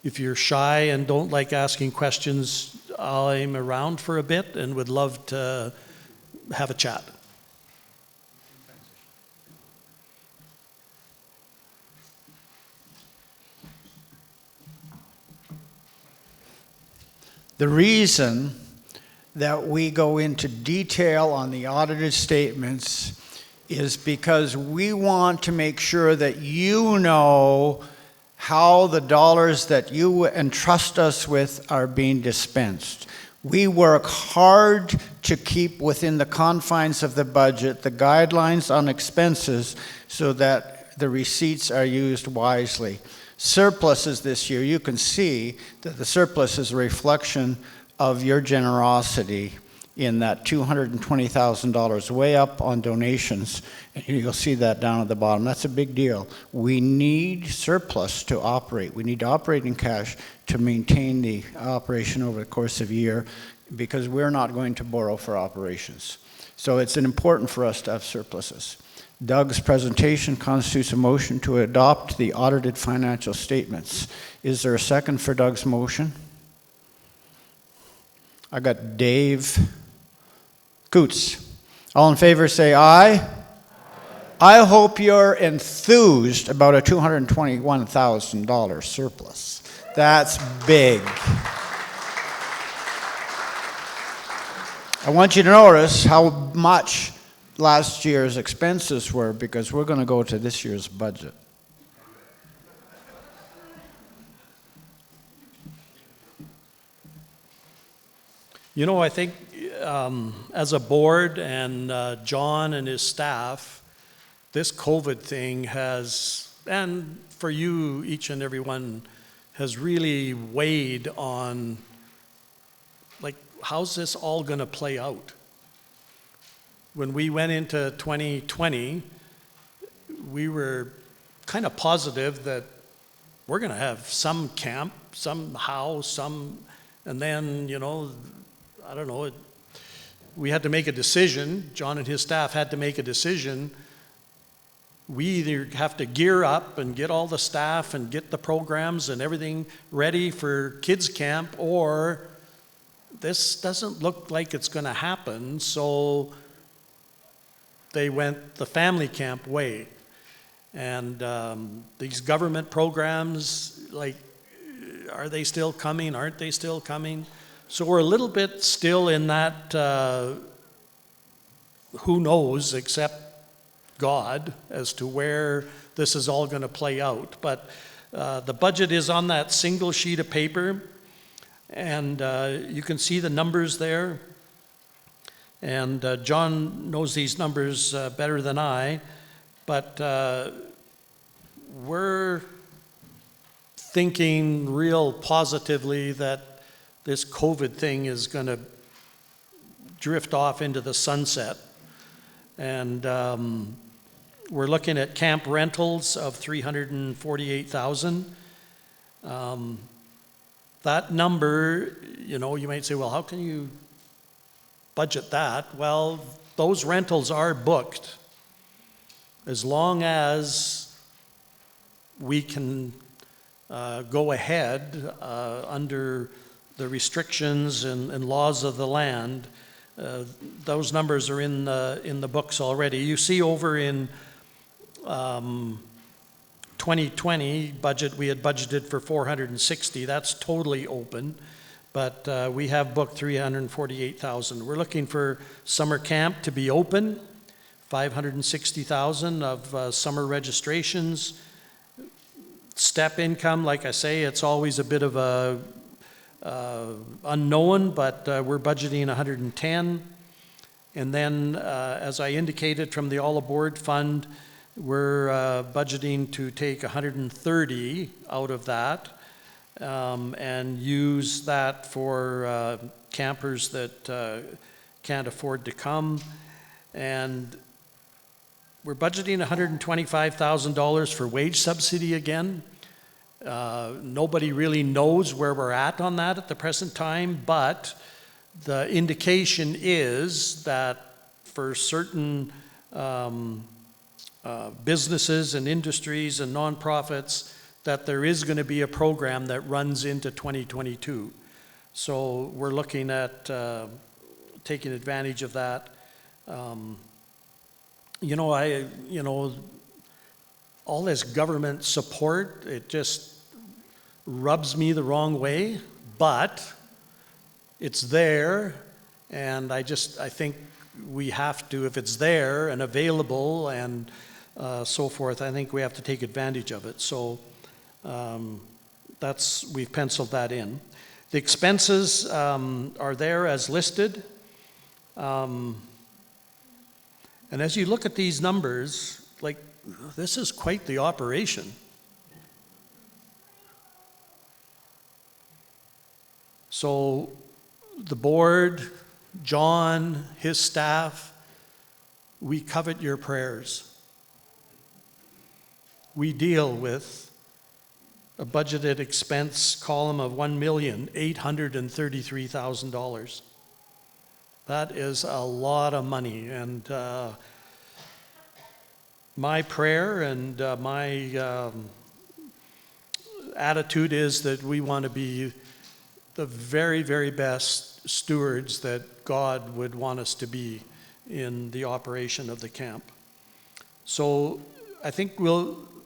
if you're shy and don't like asking questions, I'm around for a bit and would love to have a chat. The reason that we go into detail on the audited statements is because we want to make sure that you know how the dollars that you entrust us with are being dispensed. We work hard to keep within the confines of the budget, the guidelines on expenses, so that the receipts are used wisely. Surpluses this year, you can see that the surplus is a reflection of your generosity in that $220,000 way up on donations. And you'll see that down at the bottom. That's a big deal. We need surplus to operate. We need operating cash to maintain the operation over the course of a year, because we're not going to borrow for operations. So it's important for us to have surpluses. Doug's presentation constitutes a motion to adopt the audited financial statements. Is there a second for Doug's motion? I got Dave Coots. All in favor say aye. I hope you're enthused about a $221,000 surplus. That's big. I want you to notice how much last year's expenses were, because we're going to go to this year's budget. You know, I think as a board and John and his staff, this COVID thing has, and for you, each and every one, has really weighed on, like, how's this all going to play out? When we went into 2020, we were kind of positive that we're going to have some camp, somehow, and then, you know, I don't know, we had to make a decision. John and his staff had to make a decision. We either have to gear up and get all the staff and get the programs and everything ready for kids camp, or this doesn't look like it's going to happen, so they went the family camp way. And these government programs, like, are they still coming? Aren't they still coming? So we're a little bit still in that, who knows, except God, as to where this is all going to play out. But the budget is on that single sheet of paper, and you can see the numbers there. And John knows these numbers better than I, but we're thinking real positively that this COVID thing is going to drift off into the sunset. And we're looking at camp rentals of $348,000. That number, you know, you might say, well, how can you budget that? Well, those rentals are booked as long as we can go ahead under the restrictions and laws of the land. Those numbers are in the books already. You see over in 2020 budget, we had budgeted for 460. That's totally open, but we have booked 348,000. We're looking for summer camp to be open, 560,000 of summer registrations. Step income, like I say, it's always a bit of a unknown, but we're budgeting 110. And then, as I indicated, from the All Aboard Fund, we're budgeting to take 130 out of that and use that for campers that can't afford to come. And we're budgeting $125,000 for wage subsidy again. Nobody really knows where we're at on that at the present time, but the indication is that for certain businesses and industries and nonprofits, that there is going to be a program that runs into 2022. So we're looking at taking advantage of that. All this government support, it just rubs me the wrong way, but it's there, and I think we have to, if it's there and available and so forth, I think we have to take advantage of it. So we've penciled that in. The expenses are there as listed. And as you look at these numbers, like, this is quite the operation. So the board, John, his staff, we covet your prayers. We deal with a budgeted expense column of $1,833,000. That is a lot of money, and my prayer and my attitude is that we want to be the very, very best stewards that God would want us to be in the operation of the camp. So I think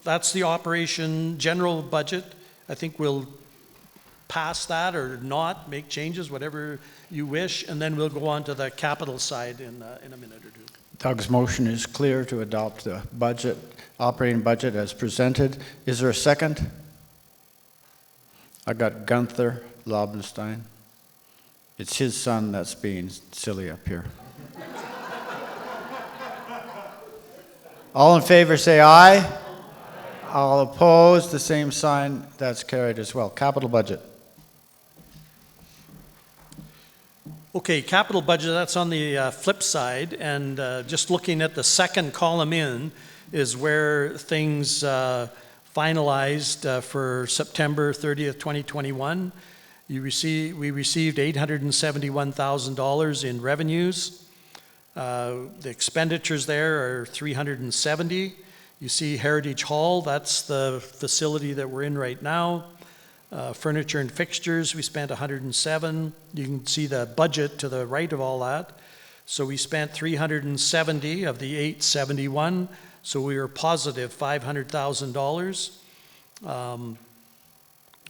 that's the operation general budget. I think we'll pass that or not, make changes, whatever you wish, and then we'll go on to the capital side in a minute or two. Doug's motion is clear to adopt the budget, operating budget as presented. Is there a second? I got Gunther Laubenstein. It's his son that's being silly up here. All in favor say aye. All opposed, the same sign. That's carried as well. Capital budget. Okay, capital budget, that's on the flip side, and just looking at the second column in is where things finalized for September 30th, 2021. We received $871,000 in revenues. The expenditures there are $370,000. You see Heritage Hall, that's the facility that we're in right now. Furniture and fixtures, we spent 107. You can see the budget to the right of all that. So we spent 370 of the 871. So we were positive $500,000,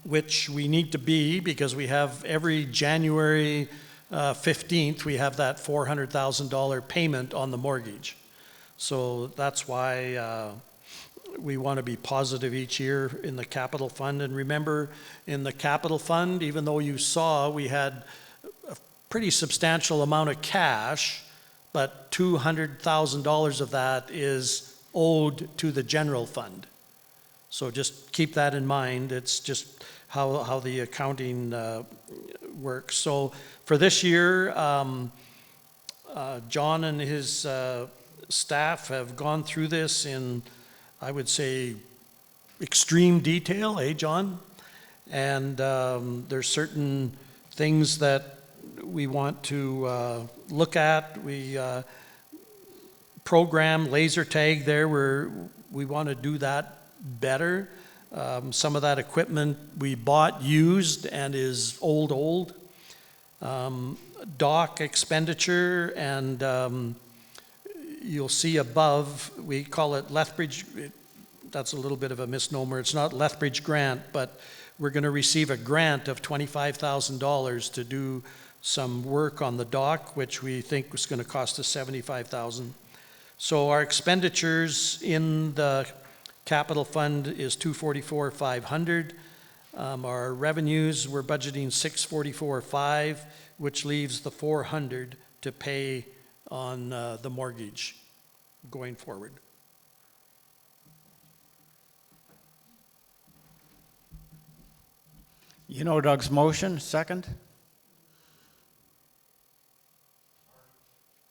which we need to be because we have every January 15th, we have that $400,000 payment on the mortgage. So that's why we want to be positive each year in the capital fund. And remember, in the capital fund, even though you saw we had a pretty substantial amount of cash, but $200,000 of that is owed to the general fund. So just keep that in mind. It's just how the accounting works. So for this year, John and his staff have gone through this in, I would say, extreme detail, John? And there's certain things that we want to look at. We program laser tag there where we want to do that better. Some of that equipment we bought used and is old. Dock expenditure, and you'll see above, we call it Lethbridge. That's a little bit of a misnomer. It's not Lethbridge grant, but we're going to receive a grant of $25,000 to do some work on the dock, which we think was going to cost us $75,000. So our expenditures in the capital fund is $244,500. Our revenues, we're budgeting $644,500, which leaves the $400 to pay on the mortgage going forward. You know Doug's motion, second?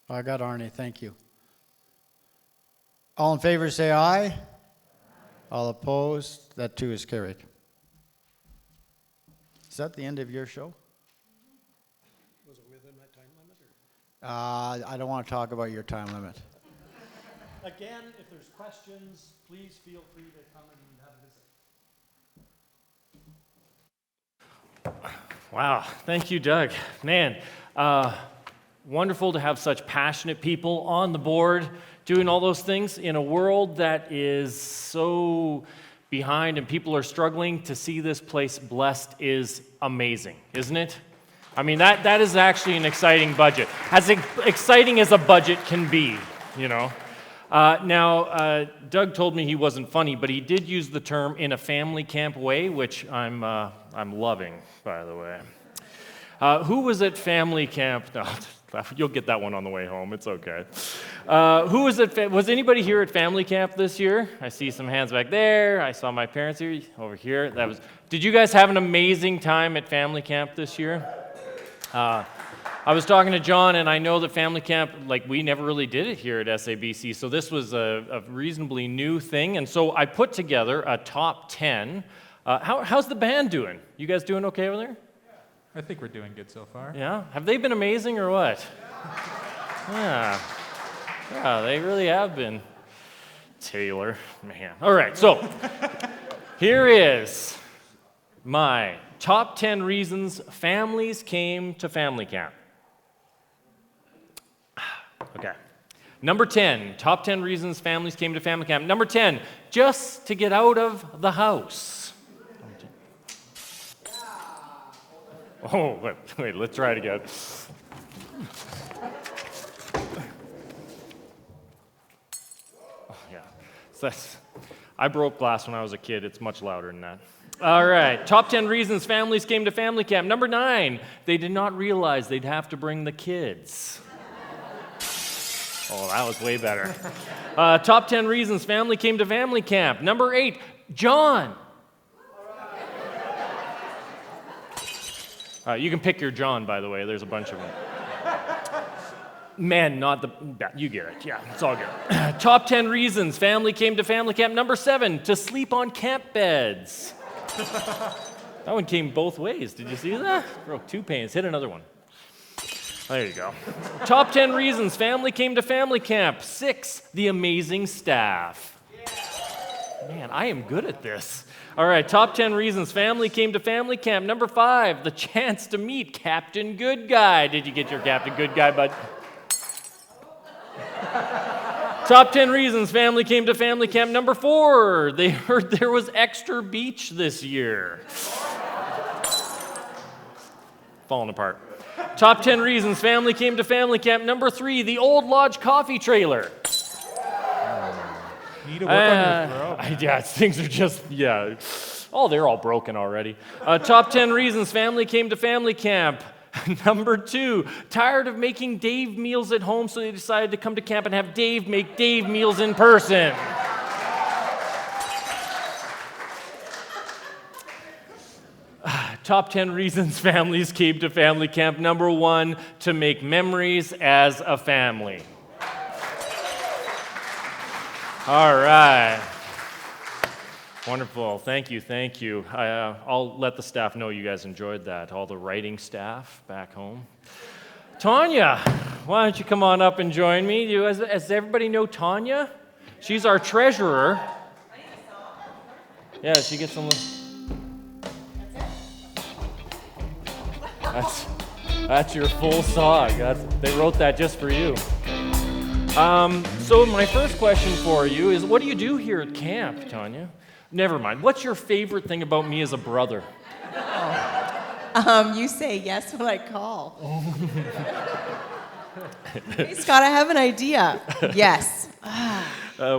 I got Arnie, thank you. All in favor say aye. All opposed, that too is carried. Is that the end of your show? Was it within my time limit? I don't want to talk about your time limit. Again, if there's questions, please feel free to come and have a visit. Wow, thank you, Doug. Man, wonderful to have such passionate people on the board doing all those things in a world that is so behind and people are struggling. To see this place blessed is amazing, isn't it? I mean, that is actually an exciting budget. As exciting as a budget can be, you know. Now, Doug told me he wasn't funny, but he did use the term "in a family camp way," which I'm loving, by the way. Who was at family camp? No, you'll get that one on the way home. It's okay. Who was at? Was anybody here at family camp this year? I see some hands back there. I saw my parents here, over here. Did you guys have an amazing time at family camp this year? I was talking to John, and I know that family camp, like, we never really did it here at SABC, so this was a reasonably new thing, and so I put together a top 10. How's the band doing? You guys doing okay over there? I think we're doing good so far. Yeah? Have they been amazing or what? Yeah. Yeah, they really have been. Taylor, man. All right, so here is my top 10 reasons families came to family camp. Okay. Number 10, top 10 reasons families came to family camp. Number 10, just to get out of the house. Oh, wait, let's try it again. Oh, yeah. So I broke glass when I was a kid. It's much louder than that. All right, top 10 reasons families came to family camp. Number 9, they did not realize they'd have to bring the kids. Oh, that was way better. Top 10 reasons family came to family camp. Number 8, John. You can pick your John, by the way. There's a bunch of them. Men, not the... You get it. Yeah, it's all good. Top 10 reasons family came to family camp. Number 7, to sleep on camp beds. That one came both ways. Did you see that? Broke 2 panes. Hit another one. There you go. Top 10 reasons family came to family camp. 6, the amazing staff. Man, I am good at this. All right, top 10 reasons family came to family camp. Number 5, the chance to meet Captain Good Guy. Did you get your Captain Good Guy, bud? Top 10 reasons family came to family camp. Number 4, they heard there was extra beach this year. Falling apart. Top 10 reasons family came to family camp. Number 3, the Old Lodge coffee trailer. You need to work on your throat. Yeah, things are just, yeah. Oh, they're all broken already. Top 10 reasons family came to family camp. Number 2, tired of making Dave meals at home, so they decided to come to camp and have Dave make Dave meals in person. Top 10 reasons families came to family camp. Number 1, to make memories as a family. All right. Wonderful. Thank you. Thank you. I'll let the staff know you guys enjoyed that, all the writing staff back home. Tanya, why don't you come on up and join me? Does everybody know Tanya? She's our treasurer. Yeah, she gets some. That's your full song. They wrote that just for you. So my first question for you is, what do you do here at camp, Tanya? Never mind. What's your favorite thing about me as a brother? You say yes when I call. Hey, Scott, I have an idea. Yes.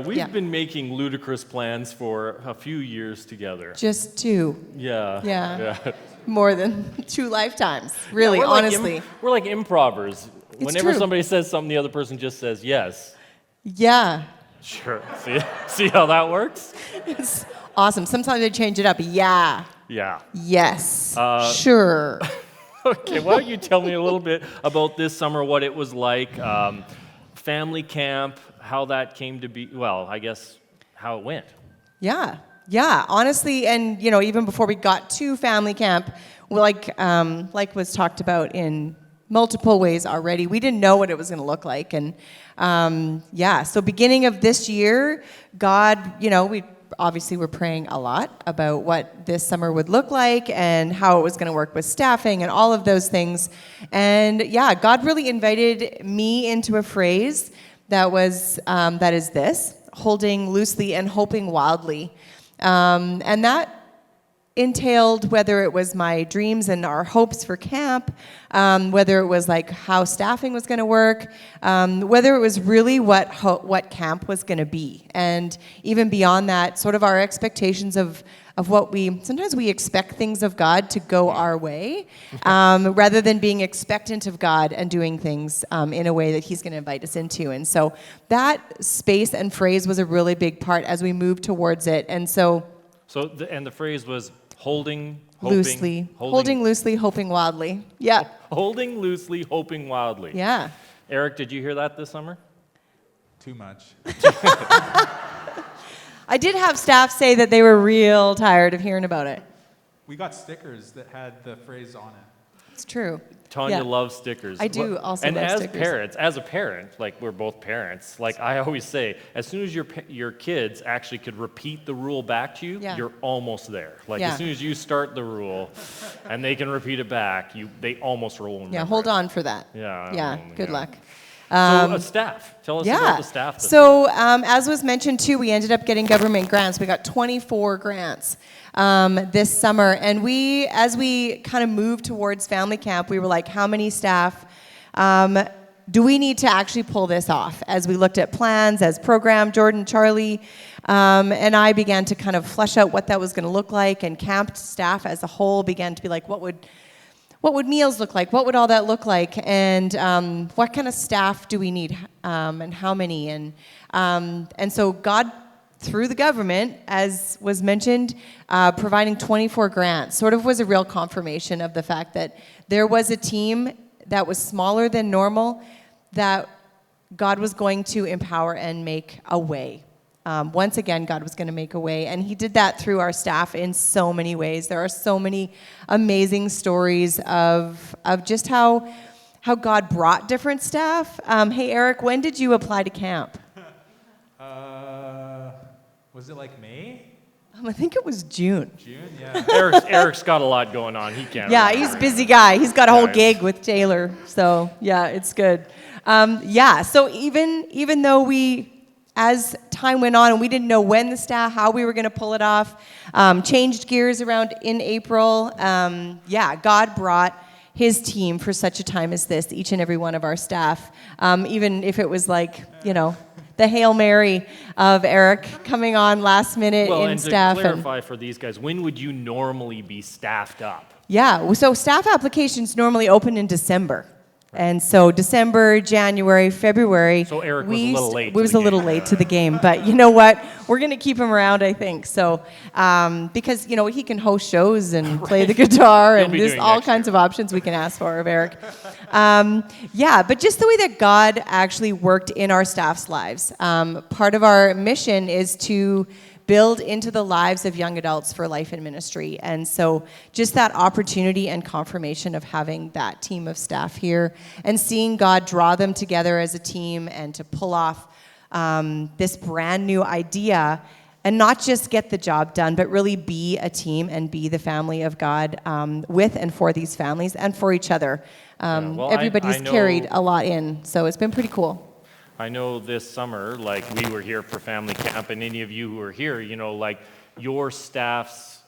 We've been making ludicrous plans for a few years together. Just 2. Yeah. More than 2 lifetimes, really, Yeah, honestly. we're like improvers. Whenever true. somebody says something, the other person just says yes. Yeah. Sure. See how that works? It's awesome. Sometimes I change it up. Yeah. Yeah. Yes. Sure. Okay, why don't you tell me a little bit about this summer, what it was like, family camp, how that came to be, well, I guess how it went. Yeah, honestly, and even before we got to family camp, like was talked about in multiple ways already, we didn't know what it was going to look like, and so beginning of this year, God, we obviously were praying a lot about what this summer would look like and how it was going to work with staffing and all of those things, and God really invited me into a phrase that is this: holding loosely and hoping wildly. And that entailed whether it was my dreams and our hopes for camp, whether it was like how staffing was going to work, whether it was really what camp was going to be, and even beyond that, sort of our expectations of what sometimes we expect things of God to go our way, rather than being expectant of God and doing things in a way that He's going to invite us into. And so that space and phrase was a really big part as we moved towards it. And so the phrase was holding loosely, hoping wildly. Yeah. Holding loosely, hoping wildly. Yeah. Eric, did you hear that this summer? Too much. I did have staff say that they were real tired of hearing about it. We got stickers that had the phrase on it. It's true. Tanya loves stickers. I do also and love as stickers. as a parent, like we're both parents, like I always say, as soon as your kids actually could repeat the rule back to you, you're almost there. Like as soon as you start the rule and they can repeat it back, they almost roll and hold on for that. Yeah. Good luck. So staff. Tell us about the staff. So as was mentioned too, we ended up getting government grants. We got 24 grants this summer. And as we kind of moved towards family camp, we were like, how many staff do we need to actually pull this off? As we looked at plans, as program, Jordan, Charlie, and I began to kind of flesh out what that was going to look like. And camp staff as a whole began to be like, what would meals look like? What would all that look like? And what kind of staff do we need? And how many? And so God, through the government, as was mentioned, providing 24 grants sort of was a real confirmation of the fact that there was a team that was smaller than normal that God was going to empower and make a way. Once again, God was going to make a way, and He did that through our staff in so many ways. There are so many amazing stories of just how God brought different staff. Hey, Eric, when did you apply to camp? Was it like May? I think it was June. June, yeah. Eric's got a lot going on. He can't. Yeah, remember he's a right busy guy. He's got a whole Yeah, gig with Taylor. So, yeah, it's good. So even though as time went on and we didn't know when the staff, how we were going to pull it off, changed gears around in April, God brought his team for such a time as this, each and every one of our staff, even if it was like, the Hail Mary of Eric coming on last minute Well, in and staff. to clarify for these guys, when would you normally be staffed up? Yeah, so staff applications normally open in December. And so December, January, February. So Eric was a little late. We was a little late to the game, but you know what? We're going to keep him around, I think. So because he can host shows and play the guitar, He'll and be there's doing all next kinds year. of options we can ask for of Eric. But just the way that God actually worked in our staff's lives. Part of our mission is to build into the lives of young adults for life in ministry. And so just that opportunity and confirmation of having that team of staff here and seeing God draw them together as a team and to pull off this brand new idea and not just get the job done, but really be a team and be the family of God with and for these families and for each other. Well, Everybody's I know- carried a lot in, so it's been pretty cool. I know this summer, like we were here for family camp, and any of you who are here, like your staffs,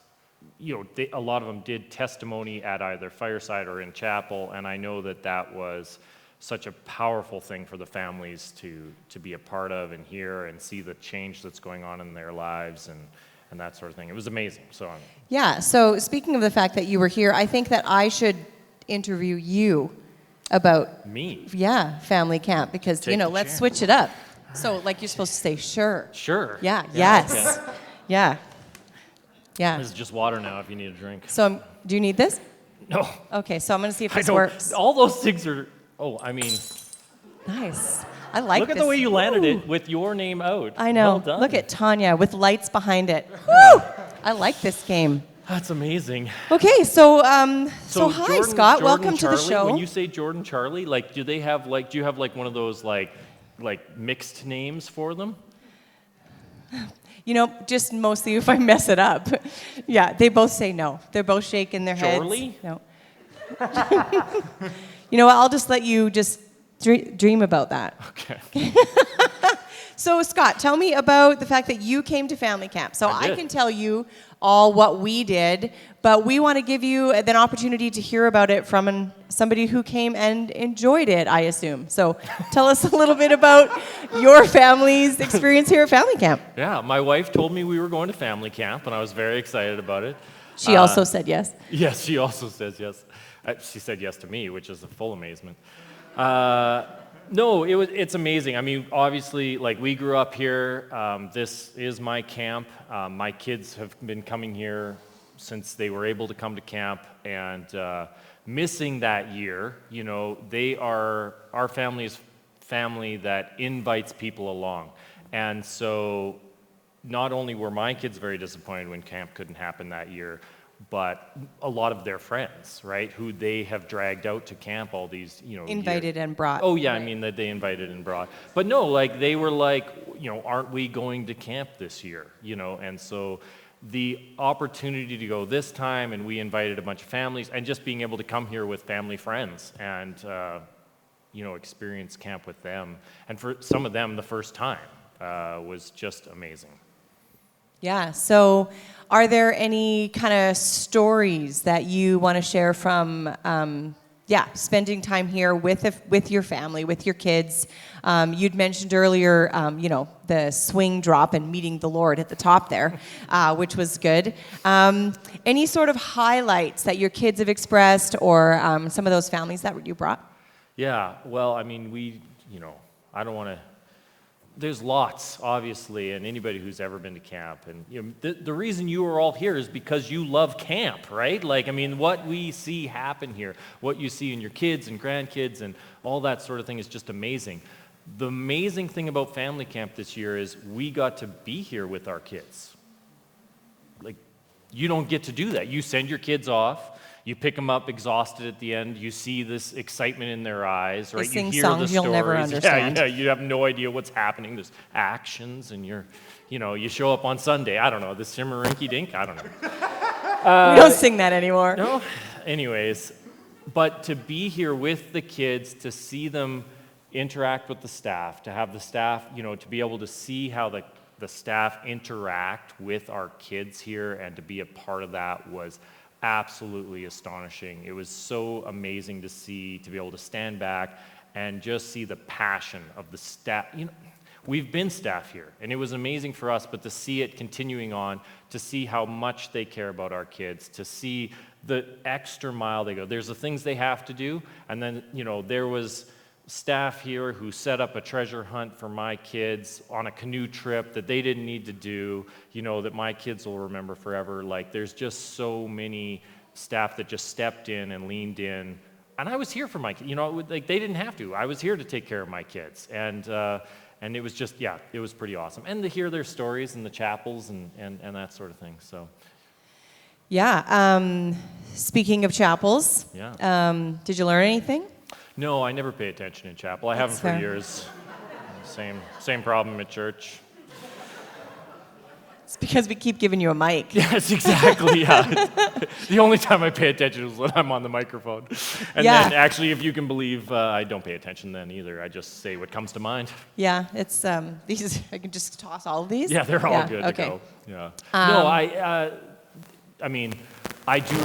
a lot of them did testimony at either fireside or in chapel, and I know that was such a powerful thing for the families to be a part of and hear and see the change that's going on in their lives and that sort of thing. It was amazing. So speaking of the fact that you were here, I think that I should interview you about Me? family camp, because Take the let's chair. switch it up. So like you're supposed to say sure. Sure. Yeah, Yeah, yes. okay. Yeah. This is just water now if you need a drink. So do you need this? No. Okay, so I'm going to see if I this don't. works. All those things are, Nice. I like look this. at the way you landed Ooh. it with your name out. I know. Well done. Look at Tanya with lights behind it. Woo! I like this game. That's amazing. Okay, so hi Jordan- Scott, Jordan welcome to the Charlie, show. When you say Jordan Charlie, do you have one of those like mixed names for them? Just mostly if I mess it up. Yeah, they both say no. They're both shaking their heads. Jorley? No. You know what? I'll just let you just dream about that. Okay. So, Scott, tell me about the fact that you came to family camp. So I did. I can tell you all what we did, but we want to give you an opportunity to hear about it from somebody who came and enjoyed it, I assume. So tell us a little bit about your family's experience here at family camp. Yeah, my wife told me we were going to family camp, and I was very excited about it. She also said yes. Yes, she also says yes. She said yes to me, which is a full amazement. No, it's amazing. I mean, obviously, we grew up here. This is my camp. My kids have been coming here since they were able to come to camp, and missing that year, they are our family's family that invites people along. And so not only were my kids very disappointed when camp couldn't happen that year, but a lot of their friends, right, who they have dragged out to camp all these, Invited and brought. Oh, yeah, I Right. mean, that they invited and brought. But no, they were like, aren't we going to camp this year? And so the opportunity to go this time, and we invited a bunch of families, and just being able to come here with family friends and, experience camp with them. And for some of them, the first time was just amazing. Yeah, so are there any kind of stories that you want to share from, spending time here with your family, with your kids? You'd mentioned earlier, the swing drop and meeting the Lord at the top there, which was good. Any sort of highlights that your kids have expressed, or some of those families that you brought? Yeah, well, I mean, I don't want to. There's lots, obviously, and anybody who's ever been to camp. And the reason you are all here is because you love camp, right? What we see happen here, what you see in your kids and grandkids and all that sort of thing is just amazing. The amazing thing about family camp this year is we got to be here with our kids. You don't get to do that. You send your kids off. You pick them up exhausted at the end. You see this excitement in their eyes, right? sing you hear songs the you'll stories. never understand. Yeah, you have no idea what's happening. There's actions, and you show up on Sunday. I don't know, the Simmeringky Dink. I don't know. We don't sing that anymore. No. Anyways, but to be here with the kids, to see them interact with the staff, to have the staff, to be able to see how the staff interact with our kids here, and to be a part of that was absolutely astonishing. It was so amazing to see, to be able to stand back and just see the passion of the staff. We've been staff here, and it was amazing for us, but to see it continuing on, to see how much they care about our kids, to see the extra mile they go. There's the things they have to do, and then, there was staff here who set up a treasure hunt for my kids on a canoe trip that they didn't need to do, that my kids will remember forever. Like, there's just so many staff that just stepped in and leaned in. And I was here for my kids, like, they didn't have to. I was here to take care of my kids. And it was just, it was pretty awesome. And to hear their stories in the chapels and that sort of thing, so. Yeah, speaking of chapels, did you learn anything? No, I never pay attention in chapel. I haven't for fair. years. Same problem at church. It's because we keep giving you a mic. Yes, exactly, yeah. The only time I pay attention is when I'm on the microphone. And then, actually, if you can believe, I don't pay attention then either. I just say what comes to mind. Yeah, it's, these, I can just toss all of these? Yeah, they're all good to go. Yeah. No, I mean, I do,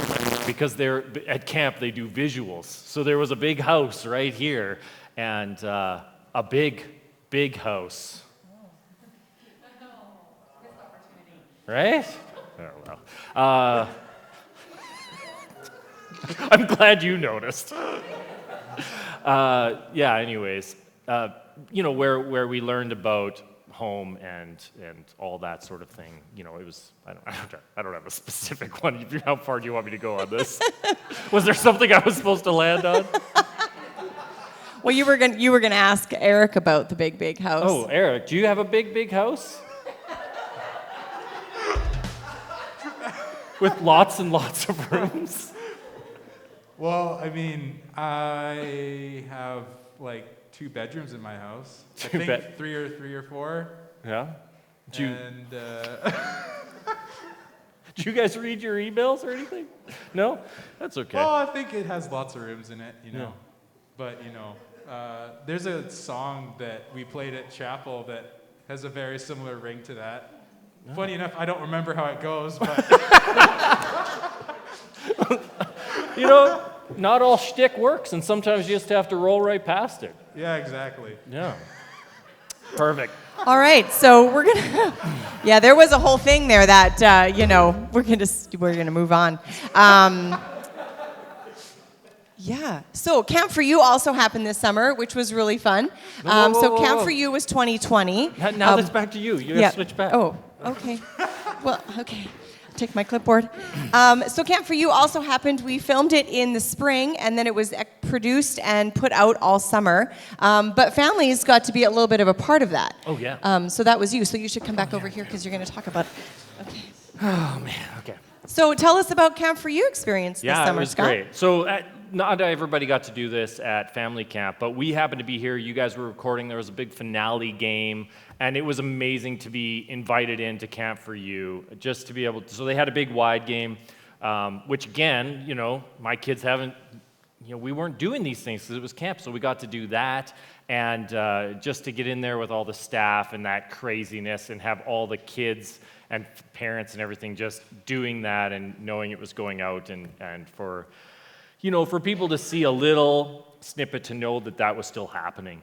because they're, at camp, they do visuals. So there was a big house right here, and a big house. Right? Oh, well. I'm glad you noticed. Anyways, where we learned about home and all that sort of thing. It was, I don't have a specific one. How far do you want me to go on this? Was there something I was supposed to land on? Well, you were gonna ask Eric about the big house. Oh, Eric, do you have a big house? With lots and lots of rooms? Well, I mean, I have like 2 bedrooms in my house. I think three or four. Yeah. Do you guys read your emails or anything? No? That's okay. Well, I think it has lots of rooms in it, Yeah. But there's a song that we played at chapel that has a very similar ring to that. Oh. Funny enough, I don't remember how it goes, but not all shtick works, and sometimes you just have to roll right past it. yeah, exactly. Yeah. Perfect. All right, so we're gonna. Yeah, there was a whole thing there that we're gonna move on. Yeah. So Camp for You also happened this summer, which was really fun. So Camp for You was 2020. Now that's back to you. You have to switch back. Oh, okay. Well, okay. Take my clipboard. So Camp for You also happened. We filmed it in the spring, and then it was produced and put out all summer. But families got to be a little bit of a part of that. Oh, yeah. So that was you. So you should come back over here because you're going to talk about it. Okay. Oh, man. Okay. So tell us about Camp for You experience this summer, Yeah, it was Scott. great. So not everybody got to do this at family camp, but we happened to be here. You guys were recording. There was a big finale game, and it was amazing to be invited into Camp for You, just to be able to. So they had a big wide game, which again, my kids haven't, we weren't doing these things because it was camp, so we got to do that. And just to get in there with all the staff and that craziness and have all the kids and parents and everything just doing that and knowing it was going out and for people to see a little snippet to know that was still happening,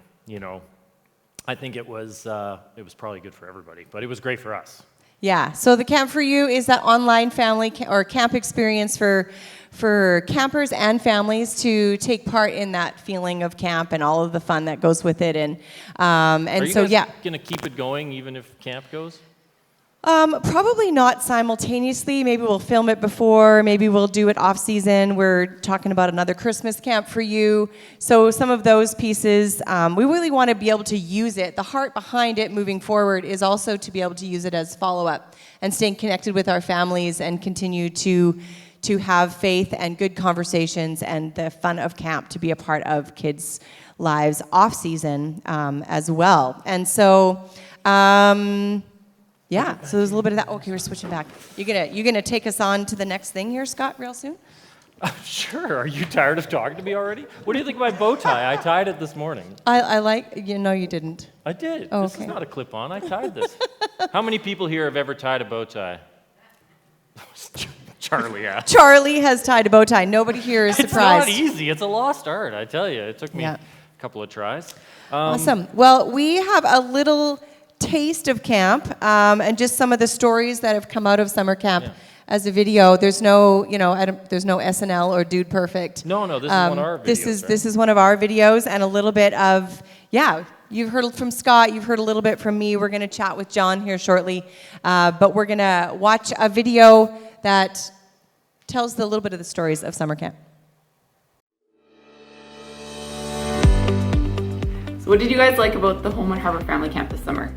I think it was probably good for everybody, but it was great for us. Yeah, so the Camp for You is that online family or camp experience for campers and families to take part in that feeling of camp and all of the fun that goes with it. And Are you so, guys yeah. going to keep it going even if camp goes? Probably not simultaneously. Maybe we'll film it before. Maybe we'll do it off season. We're talking about another Christmas Camp for You. So some of those pieces, we really want to be able to use it. The heart behind it moving forward is also to be able to use it as follow-up and staying connected with our families and continue to to have faith and good conversations and the fun of camp to be a part of kids' lives off season as well. And so, yeah, so there's a little bit of that. Okay, we're switching back. You're gonna take us on to the next thing here, Scott, real soon? Sure. Are you tired of talking to me already? What do you think of my bow tie? I tied it this morning. I like, no, you didn't. I did. Oh, This okay. is not a clip-on. I tied this. How many people here have ever tied a bow tie? Charlie, yeah. Charlie has tied a bow tie. Nobody here is surprised. It's not easy. It's a lost art, I tell you. It took me Yeah. a couple of tries. Awesome. Well, we have a little taste of camp and just some of the stories that have come out of summer camp as a video. There's no, there's no SNL or Dude Perfect. No, this is one of our videos. This is one of our videos and a little bit of, you've heard from Scott, you've heard a little bit from me. We're going to chat with John here shortly, but we're going to watch a video that tells a little bit of the stories of summer camp. So what did you guys like about the Home and Harbor Family Camp this summer?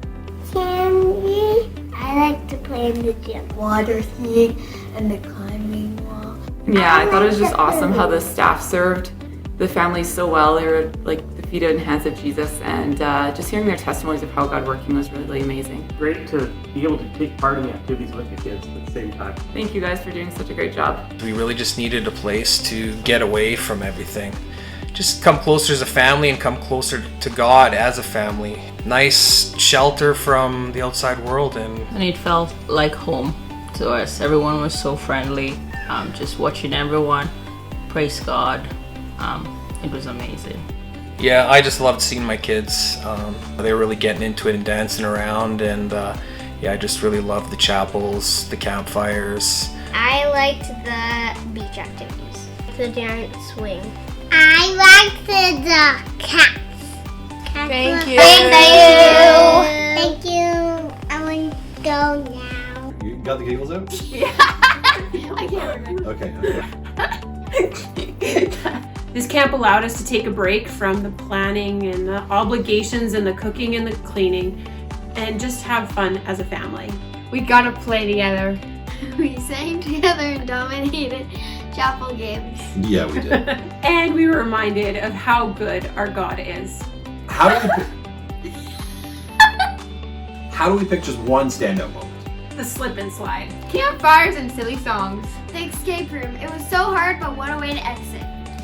Candy. I like to play in the gym. Water skiing and the climbing wall. Yeah, I thought it was just awesome how the staff served the families so well. They were like the feet and hands of Jesus, and just hearing their testimonies of how God working was really amazing. Great to be able to take part in the activities with the kids at the same time. Thank you guys for doing such a great job. We really just needed a place to get away from everything. Just come closer as a family and come closer to God as a family. Nice shelter from the outside world. And it felt like home to us. Everyone was so friendly. Just watching everyone praise God. It was amazing. yeah, I just loved seeing my kids. They were really getting into it and dancing around, and yeah, I just really loved the chapels, the campfires. I liked the beach activities. The giant swing. I liked the cats. Thank you. Thank you. I want to go now. You got the giggles out? Yeah. I can't remember. Okay. This camp allowed us to take a break from the planning and the obligations and the cooking and the cleaning and just have fun as a family. We got to play together. We sang together and dominated chapel games. Yeah, we did. And we were reminded of how good our God is. How do we pick just one standout moment? The slip and slide. Campfires and silly songs. The escape room. It was so hard, but what a way to exit.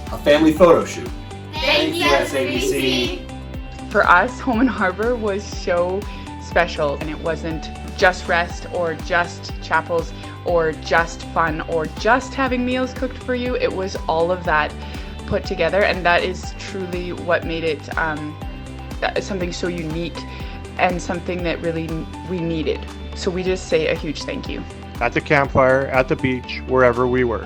A family photo shoot. Thank you, SABC. For us, Home and Harbor was so special, and it wasn't just rest or just chapels or just fun or just having meals cooked for you. It was all of that put together, and that is truly what made it something so unique and something that really we needed. So we just say a huge thank you. At the campfire, at the beach, wherever we were,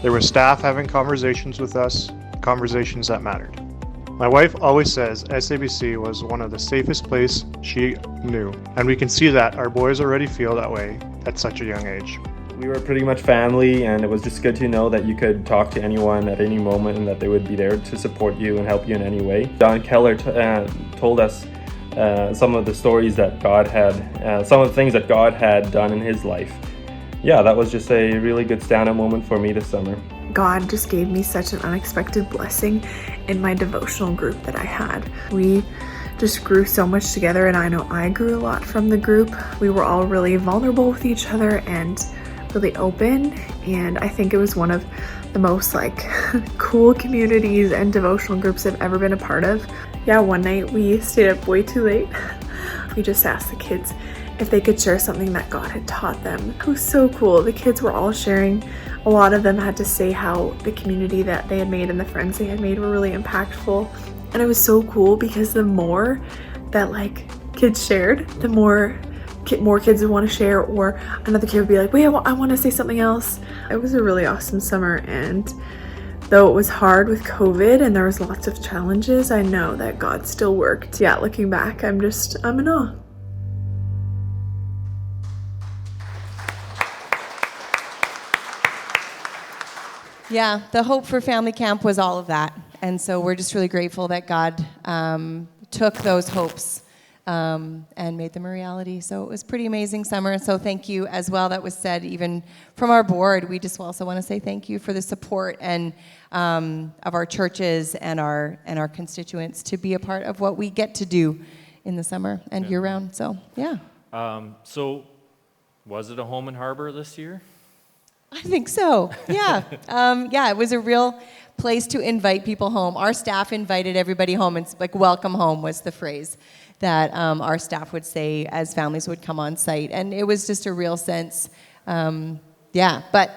there was staff having conversations with us, conversations that mattered. My wife always says SABC was one of the safest places she knew, and we can see that our boys already feel that way at such a young age. We were pretty much family, and it was just good to know that you could talk to anyone at any moment and that they would be there to support you and help you in any way. John Keller told us some of the stories that God had, some of the things that God had done in his life. Yeah, that was just a really good stand-up moment for me this summer. God just gave me such an unexpected blessing in my devotional group that I had. We just grew so much together, and I know I grew a lot from the group. We were all really vulnerable with each other and really open, and I think it was one of the most cool communities and devotional groups I've ever been a part of. Yeah, one night we stayed up way too late. We just asked the kids if they could share something that God had taught them. It was so cool. The kids were all sharing. A lot of them had to say how the community that they had made and the friends they had made were really impactful. And it was so cool because the more that kids shared, the more kids would want to share, or another kid would be like, wait, I want to say something else. It was a really awesome summer, and though it was hard with COVID and there was lots of challenges, I know that God still worked. Yeah, looking back, I'm in awe. Yeah, the Hope for Family Camp was all of that. And so we're just really grateful that God took those hopes and made them a reality. So it was pretty amazing summer. So thank you as well. That was said even from our board. We just also want to say thank you for the support and of our churches and our constituents to be a part of what we get to do in the summer and year round. So yeah. So was it a home and harbor this year? I think so. Yeah. Yeah, it was a real place to invite people home. Our staff invited everybody home. It's like welcome home was the phrase that our staff would say as families would come on site. And it was just a real sense. Yeah, but,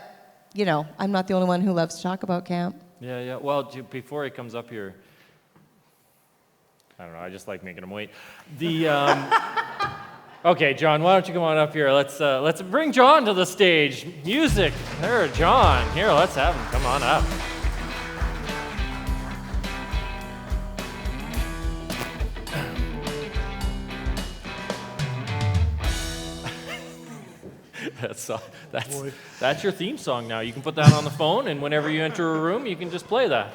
you know, I'm not the only one who loves to talk about camp. Yeah, yeah. Well, before he comes up here, I don't know, I just like making him wait. Okay, John, why don't you come on up here? Let's bring John to the stage. Music. There, John. Here, let's have him come on up. That's your theme song now. You can put that on the phone, and whenever you enter a room, you can just play that.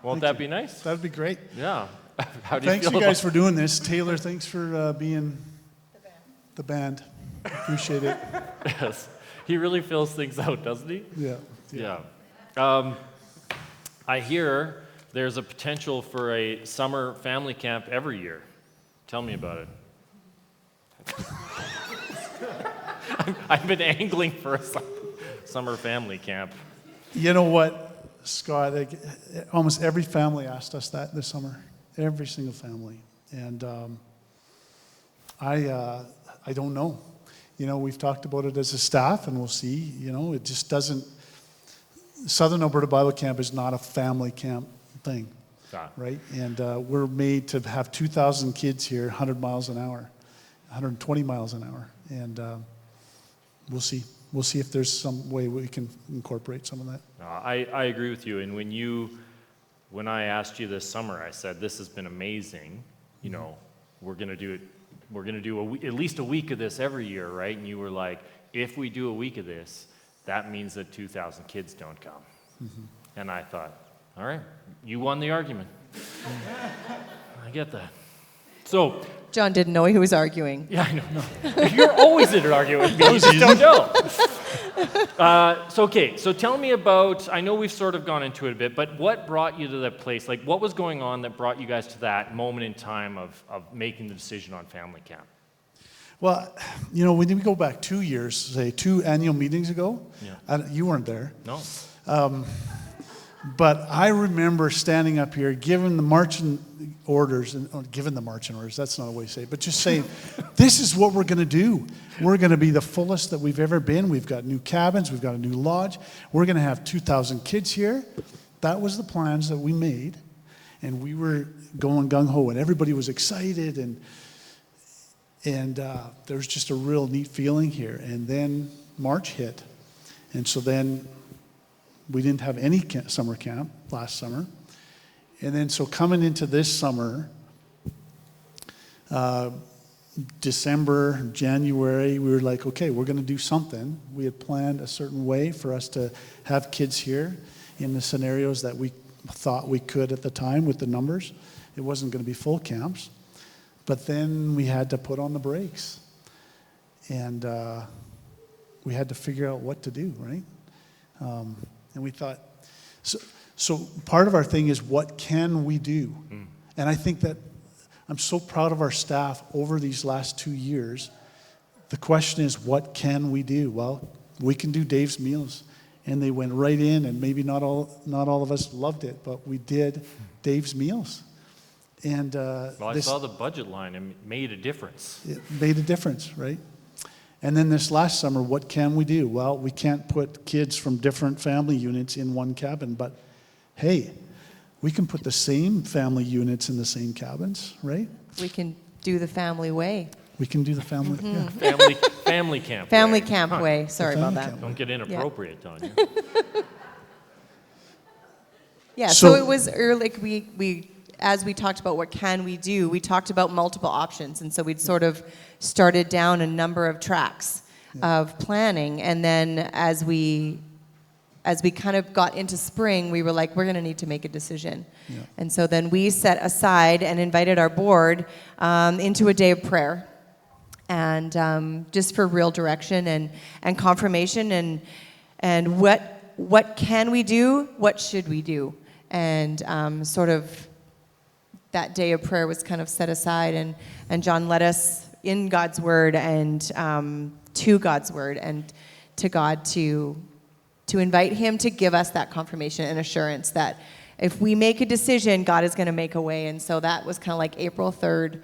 Won't that be nice? That'd be great. Yeah. How do you Thanks feel you guys for doing this. Taylor, thanks for being the band. Appreciate it. Yes. He really fills things out, doesn't he? Yeah. I hear there's a potential for a summer family camp every year. Tell me about it. I've been angling for a summer family camp. You know what, Scott? Almost every family asked us that this summer. Every single family. And I don't know. You know, we've talked about it as a staff, and we'll see. You know, it just doesn't. Southern Alberta Bible Camp is not a family camp thing, right? And we're made to have 2,000 kids here, 100 miles an hour, 120 miles an hour, and we'll see. We'll see if there's some way we can incorporate some of that. I agree with you. And when I asked you this summer, I said, this has been amazing. You know, we're going to do it. We're going to do at least a week of this every year, right? And you were like, if we do a week of this, that means that 2,000 kids don't come. Mm-hmm. And I thought, all right, you won the argument. I get that. So John didn't know he was arguing. Yeah, I know. You're always in an argument with me. You just don't know. So tell me about, I know we've sort of gone into it a bit, but what brought you to that place? Like, what was going on that brought you guys to that moment in time of making the decision on family camp? Well, you know, when we go back 2 years, say 2 annual meetings ago, you weren't there. No. But I remember standing up here, giving the marching orders, that's not a way to say it, but just saying, this is what we're going to do. We're going to be the fullest that we've ever been. We've got new cabins. We've got a new lodge. We're going to have 2,000 kids here. That was the plans that we made. And we were going gung-ho, and everybody was excited, and there was just a real neat feeling here. And then March hit. And so then we didn't have any summer camp last summer. And then so coming into this summer, December, January, we were like, okay, we're going to do something. We had planned a certain way for us to have kids here in the scenarios that we thought we could at the time with the numbers. It wasn't going to be full camps. But then we had to put on the brakes. And we had to figure out what to do, right? And we thought, so part of our thing is, what can we do? And I think that I'm so proud of our staff over these last 2 years. The question is, what can we do? Well, we can do Dave's Meals. And they went right in, and maybe not all of us loved it, but we did Dave's Meals. And I saw the budget line, and it made a difference. It made a difference, right? And then this last summer, what can we do? Well, we can't put kids from different family units in one cabin, but hey, we can put the same family units in the same cabins, right? We can do the family way. We can do the family, Family camp. Family camp way. Sorry about that. Don't get inappropriate, Tanya. Yeah. So it was early. We as we talked about what can we do, we talked about multiple options, and so we'd sort of started down a number of tracks of planning, and then as we as we kind of got into spring, we were like, we're going to need to make a decision. Yeah. And so then we set aside and invited our board into a day of prayer. And just for real direction and confirmation and what can we do, what should we do? And sort of that day of prayer was kind of set aside, and John led us in God's word and to God's word and to God to invite him to give us that confirmation and assurance that if we make a decision, God is going to make a way. And so that was kind of like April 3rd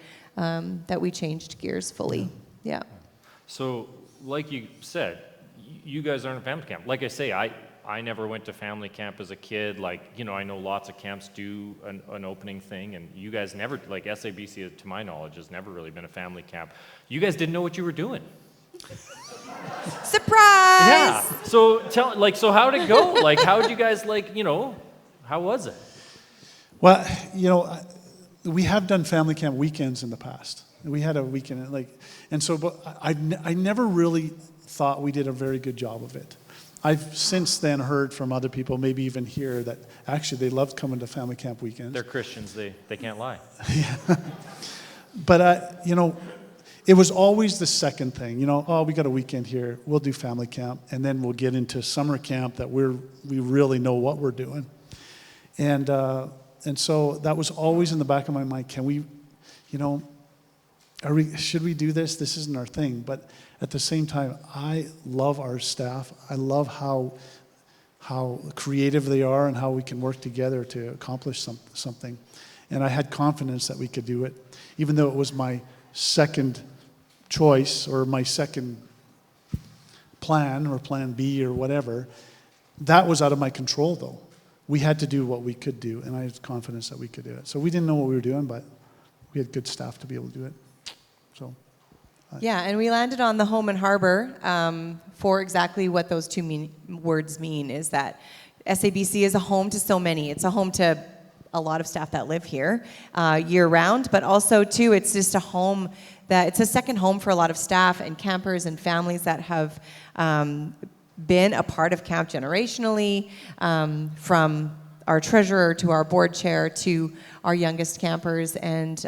that we changed gears fully. Yeah. So, like you said, you guys aren't a family camp. Like I say, I never went to family camp as a kid. Like, you know, I know lots of camps do an opening thing, and you guys never, like SABC, to my knowledge, has never really been a family camp. You guys didn't know what you were doing. Surprise! Yeah. So so how'd it go? Like, how'd you guys, like, you know, how was it? Well, you know, we have done family camp weekends in the past. We had a weekend, but I never really thought we did a very good job of it. I've since then heard from other people, maybe even here, that actually they loved coming to family camp weekends. They're Christians. They can't lie. Yeah. But, you know, it was always the second thing. You know, oh, we got a weekend here. We'll do family camp. And then we'll get into summer camp that we really know what we're doing. And so that was always in the back of my mind. Can we, you know, should we do this? This isn't our thing. But at the same time, I love our staff. I love how creative they are and how we can work together to accomplish something. And I had confidence that we could do it, even though it was my second choice or my second plan or plan B or whatever. That was out of my control, though. We had to do what we could do, and I had confidence that we could do it. So we didn't know what we were doing, but we had good staff to be able to do it. So. Yeah, and we landed on the home and harbor for exactly what those two words mean, is that SABC is a home to so many. It's a home to a lot of staff that live here year-round, but also, too, it's just a home it's a second home for a lot of staff and campers and families that have been a part of camp generationally, from our treasurer to our board chair to our youngest campers, and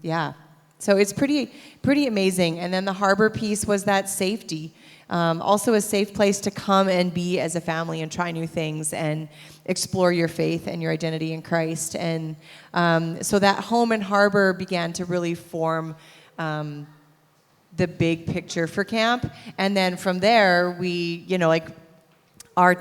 yeah. So it's pretty amazing. And then the harbor piece was that safety. Also a safe place to come and be as a family and try new things and explore your faith and your identity in Christ. And so that home and harbor began to really form the big picture for camp. And then from there, we, you know, like our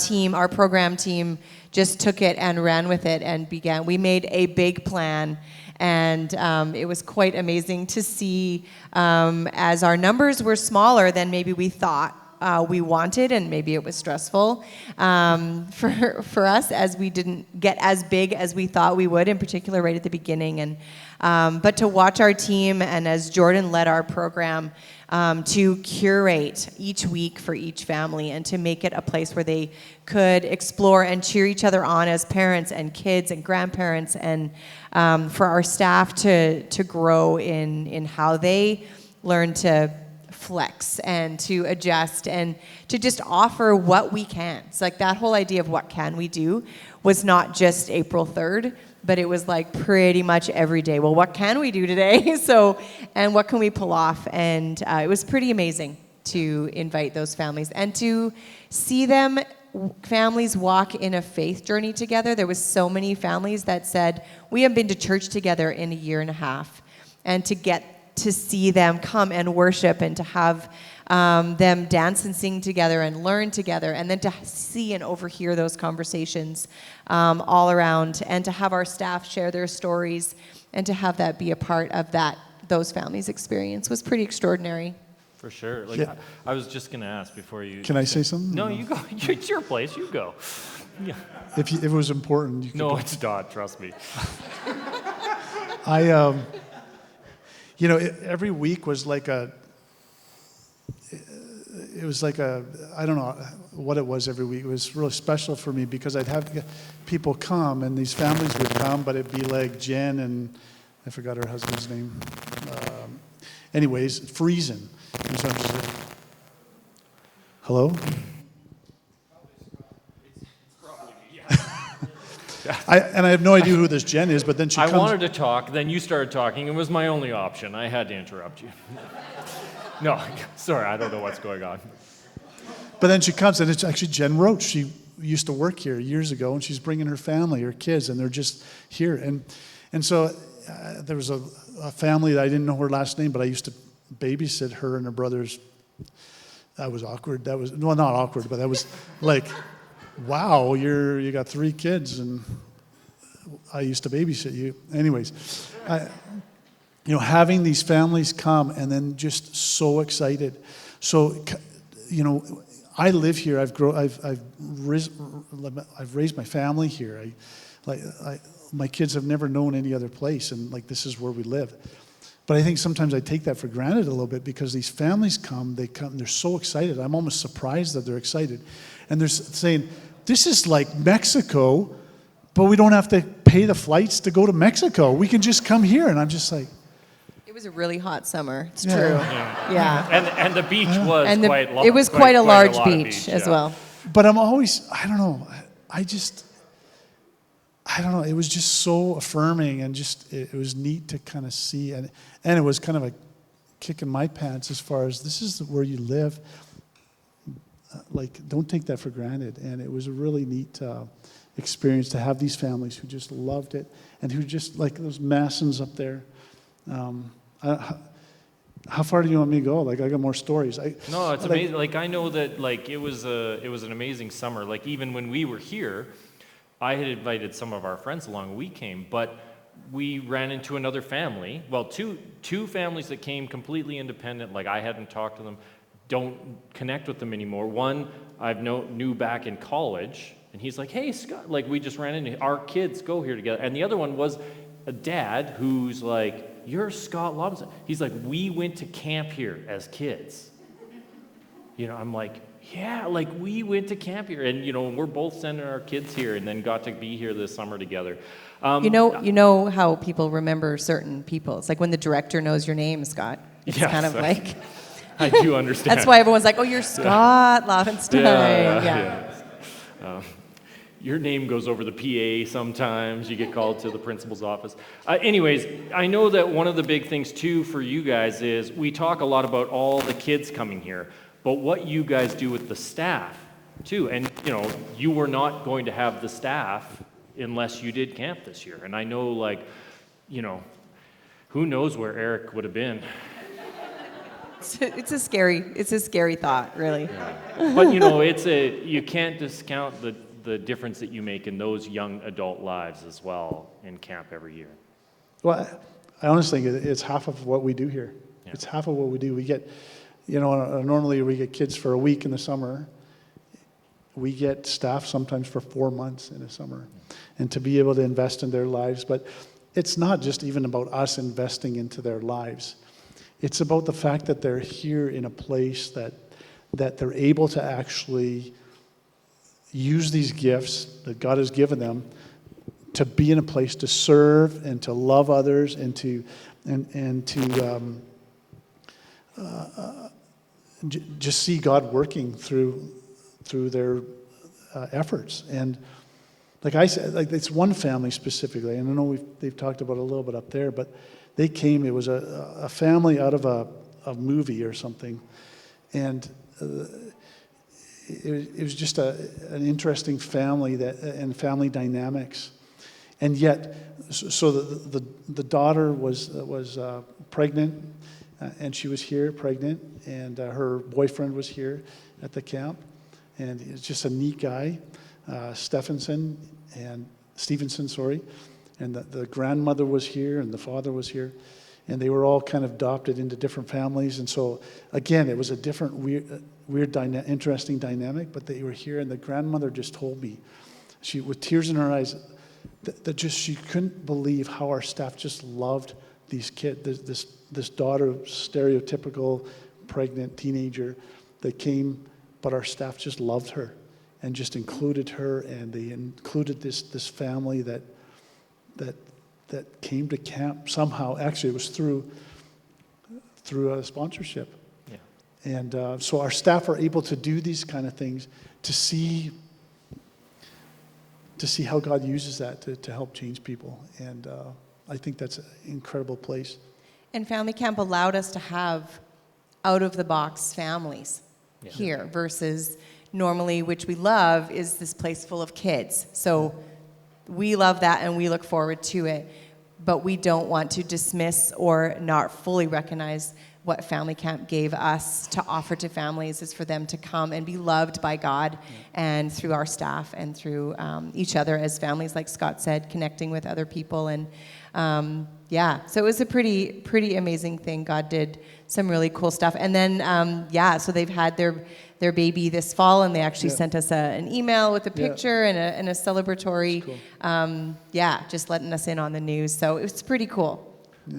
program team just took it and ran with it and we made a big plan. And it was quite amazing to see as our numbers were smaller than maybe we thought we wanted, and maybe it was stressful for us as we didn't get as big as we thought we would, in particular right at the beginning. And but to watch our team, and as Jordan led our program, to curate each week for each family and to make it a place where they could explore and cheer each other on as parents and kids and grandparents, and for our staff to grow in how they learn to flex and to adjust and to just offer what we can. It's like that whole idea of what can we do was not just April 3rd, but it was like pretty much every day. Well, what can we do today? And what can we pull off? And it was pretty amazing to invite those families and to see families walk in a faith journey together. There was so many families that said, we haven't been to church together in a year and a half. And to get to see them come and worship and to have them dance and sing together and learn together, and then to see and overhear those conversations all around, and to have our staff share their stories and to have that be a part of those families' experience was pretty extraordinary. For sure. Like, Yeah. I was just going to ask before you... Can I say something? No, you go. It's your place. You go. Yeah. If it was important, you could No, go. it's not. Trust me. You know, every week was like I don't know what it was every week. It was really special for me because I'd have people come, and these families would come, but it'd be like Jen and I forgot her husband's name. Anyways, freezing. And so I'm just like, hello? And I have no idea who this Jen is, but then she I comes. wanted to talk, then you started talking. It was my only option. I had to interrupt you. No, sorry, I don't know what's going on. But then she comes, and it's actually Jen Roach. She used to work here years ago, and she's bringing her family, her kids, and they're just here. And so there was a family that I didn't know her last name, but I used to babysit her and her brothers. That was awkward. That was, well, not awkward, but that was like, wow, you got 3 kids, and I used to babysit you. Anyways, having these families come and then just so excited. So, I live here. I've raised my family here. My kids have never known any other place, and this is where we live. But I think sometimes I take that for granted a little bit because these families come, they're so excited. I'm almost surprised that they're excited. And they're saying, this is like Mexico, but we don't have to pay the flights to go to Mexico. We can just come here. And I'm just like... It was a really hot summer. It's true. Yeah. And the beach was quite large. It was quite a large beach as well. But I'm always, I don't know, I don't know, it was just so affirming and just, it was neat to kind of see. And it was kind of a kick in my pants as far as this is where you live. Don't take that for granted. And it was a really neat experience to have these families who just loved it and who just, like those Massons up there. How far do you want me to go? I got more stories. No, it's amazing. I know that it was an amazing summer. Even when we were here, I had invited some of our friends along. We came, but we ran into another family. Well, two families that came completely independent. I hadn't talked to them, don't connect with them anymore. One I've knew back in college, and he's like, "Hey, Scott," we just ran into our kids go here together. And the other one was a dad who's like, "You're Scott Laubenstein." He's like, "We went to camp here as kids." I'm like, yeah, we went to camp here, and we're both sending our kids here, and then got to be here this summer together. You know how people remember certain people. It's like when the director knows your name, Scott. It's kind of like. I do understand. That's why everyone's like, "Oh, you're Scott Laubenstein." Yeah. Your name goes over the PA sometimes. You get called to the principal's office. Anyways, I know that one of the big things, too, for you guys is we talk a lot about all the kids coming here, but what you guys do with the staff, too. And, you were not going to have the staff unless you did camp this year. And I know, who knows where Eric would have been. It's a scary thought, really. Yeah. But, you can't discount the difference that you make in those young adult lives as well in camp every year. Well, I honestly think it's half of what we do here. Yeah. It's half of what we do. We get, normally we get kids for a week in the summer. We get staff sometimes for 4 months in the summer. And to be able to invest in their lives. But it's not just even about us investing into their lives. It's about the fact that they're here in a place that they're able to actually use these gifts that God has given them to be in a place to serve and to love others and to just see God working through their efforts. And like I said, it's one family specifically, and I know they've talked about it a little bit up there, but they came. It was a family out of a movie or something, and. It was just an interesting family and family dynamics, and yet, so the daughter was pregnant, and she was here pregnant, and her boyfriend was here at the camp, and it's just a neat guy, Stevenson, and the grandmother was here and the father was here. And they were all kind of adopted into different families. And so, again, it was a different, weird interesting dynamic, but they were here. And the grandmother just told me, with tears in her eyes, that she couldn't believe how our staff just loved these kids. This daughter, stereotypical pregnant teenager that came, but our staff just loved her and just included her. And they included this family that came to camp somehow. Actually, it was through a sponsorship. Yeah. And so our staff are able to do these kind of things to see to see how God uses that to help change people. And I think that's an incredible place. And Family Camp allowed us to have out-of-the-box families here versus normally, which we love, is this place full of kids. So we love that and we look forward to it. But we don't want to dismiss or not fully recognize what Family Camp gave us to offer to families is for them to come and be loved by God and through our staff and through each other as families, like Scott said, connecting with other people. And so it was a pretty amazing thing. God did some really cool stuff. And then, so they've had their baby this fall, and they actually sent us an email with a picture and a celebratory, cool. Just letting us in on the news. So it was pretty cool.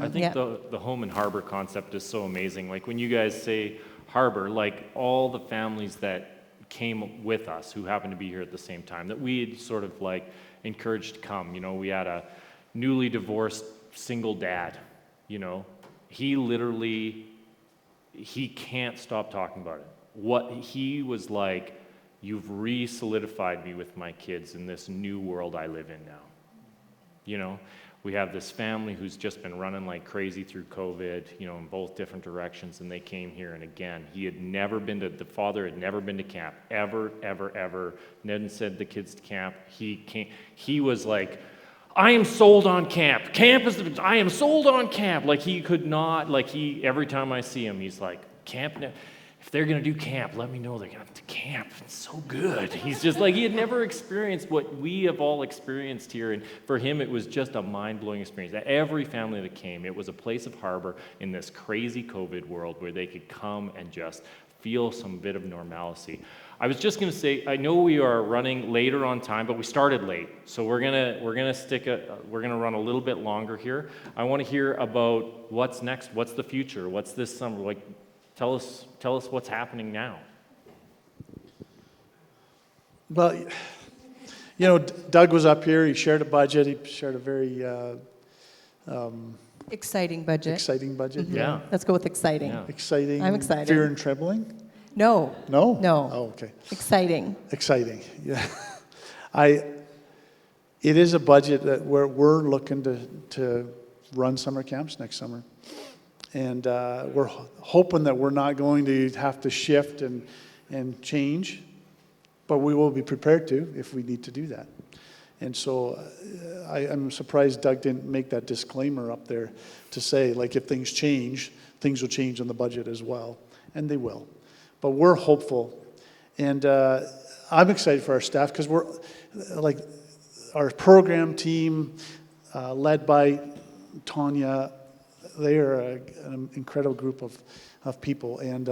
I think the home and harbor concept is so amazing. Like when you guys say harbor, like all the families that came with us who happened to be here at the same time, that we had sort of like encouraged to come. You know, we had a newly divorced single dad, you know. He can't stop talking about it. What he was like, you've re-solidified me with my kids in this new world I live in now. You know, we have this family who's just been running like crazy through COVID, you know, in both different directions, and they came here, and again, the father had never been to camp, ever. Ned said the kids to camp. He was like, I am sold on camp. I am sold on camp. Like he could not, every time I see him, he's like, camp, if they're going to do camp, let me know they're going to camp. It's so good. He's just like, he had never experienced what we have all experienced here. And for him, it was just a mind-blowing experience. Every family that came, it was a place of harbor in this crazy COVID world where they could come and just feel some bit of normalcy. I was just going to say, I know we are running later on time, but we started late, so we're gonna run a little bit longer here. I want to hear about what's next, what's the future, what's this summer like. Tell us what's happening now. Well, you know, Doug was up here. He shared a budget. He shared a very exciting budget. Exciting budget. Mm-hmm. Yeah. Let's go with exciting. Yeah. Exciting. I'm excited. Fear and trembling. No. No. No. Oh, okay. Exciting. Exciting. Yeah. It is a budget that we're looking to run summer camps next summer. And we're hoping that we're not going to have to shift and change, but we will be prepared to if we need to do that. And so I'm surprised Doug didn't make that disclaimer up there to say, like, if things change, things will change on the budget as well. And they will. But we're hopeful. And I'm excited for our staff because we're, like, our program team led by Tanya, they are an incredible group of people. And,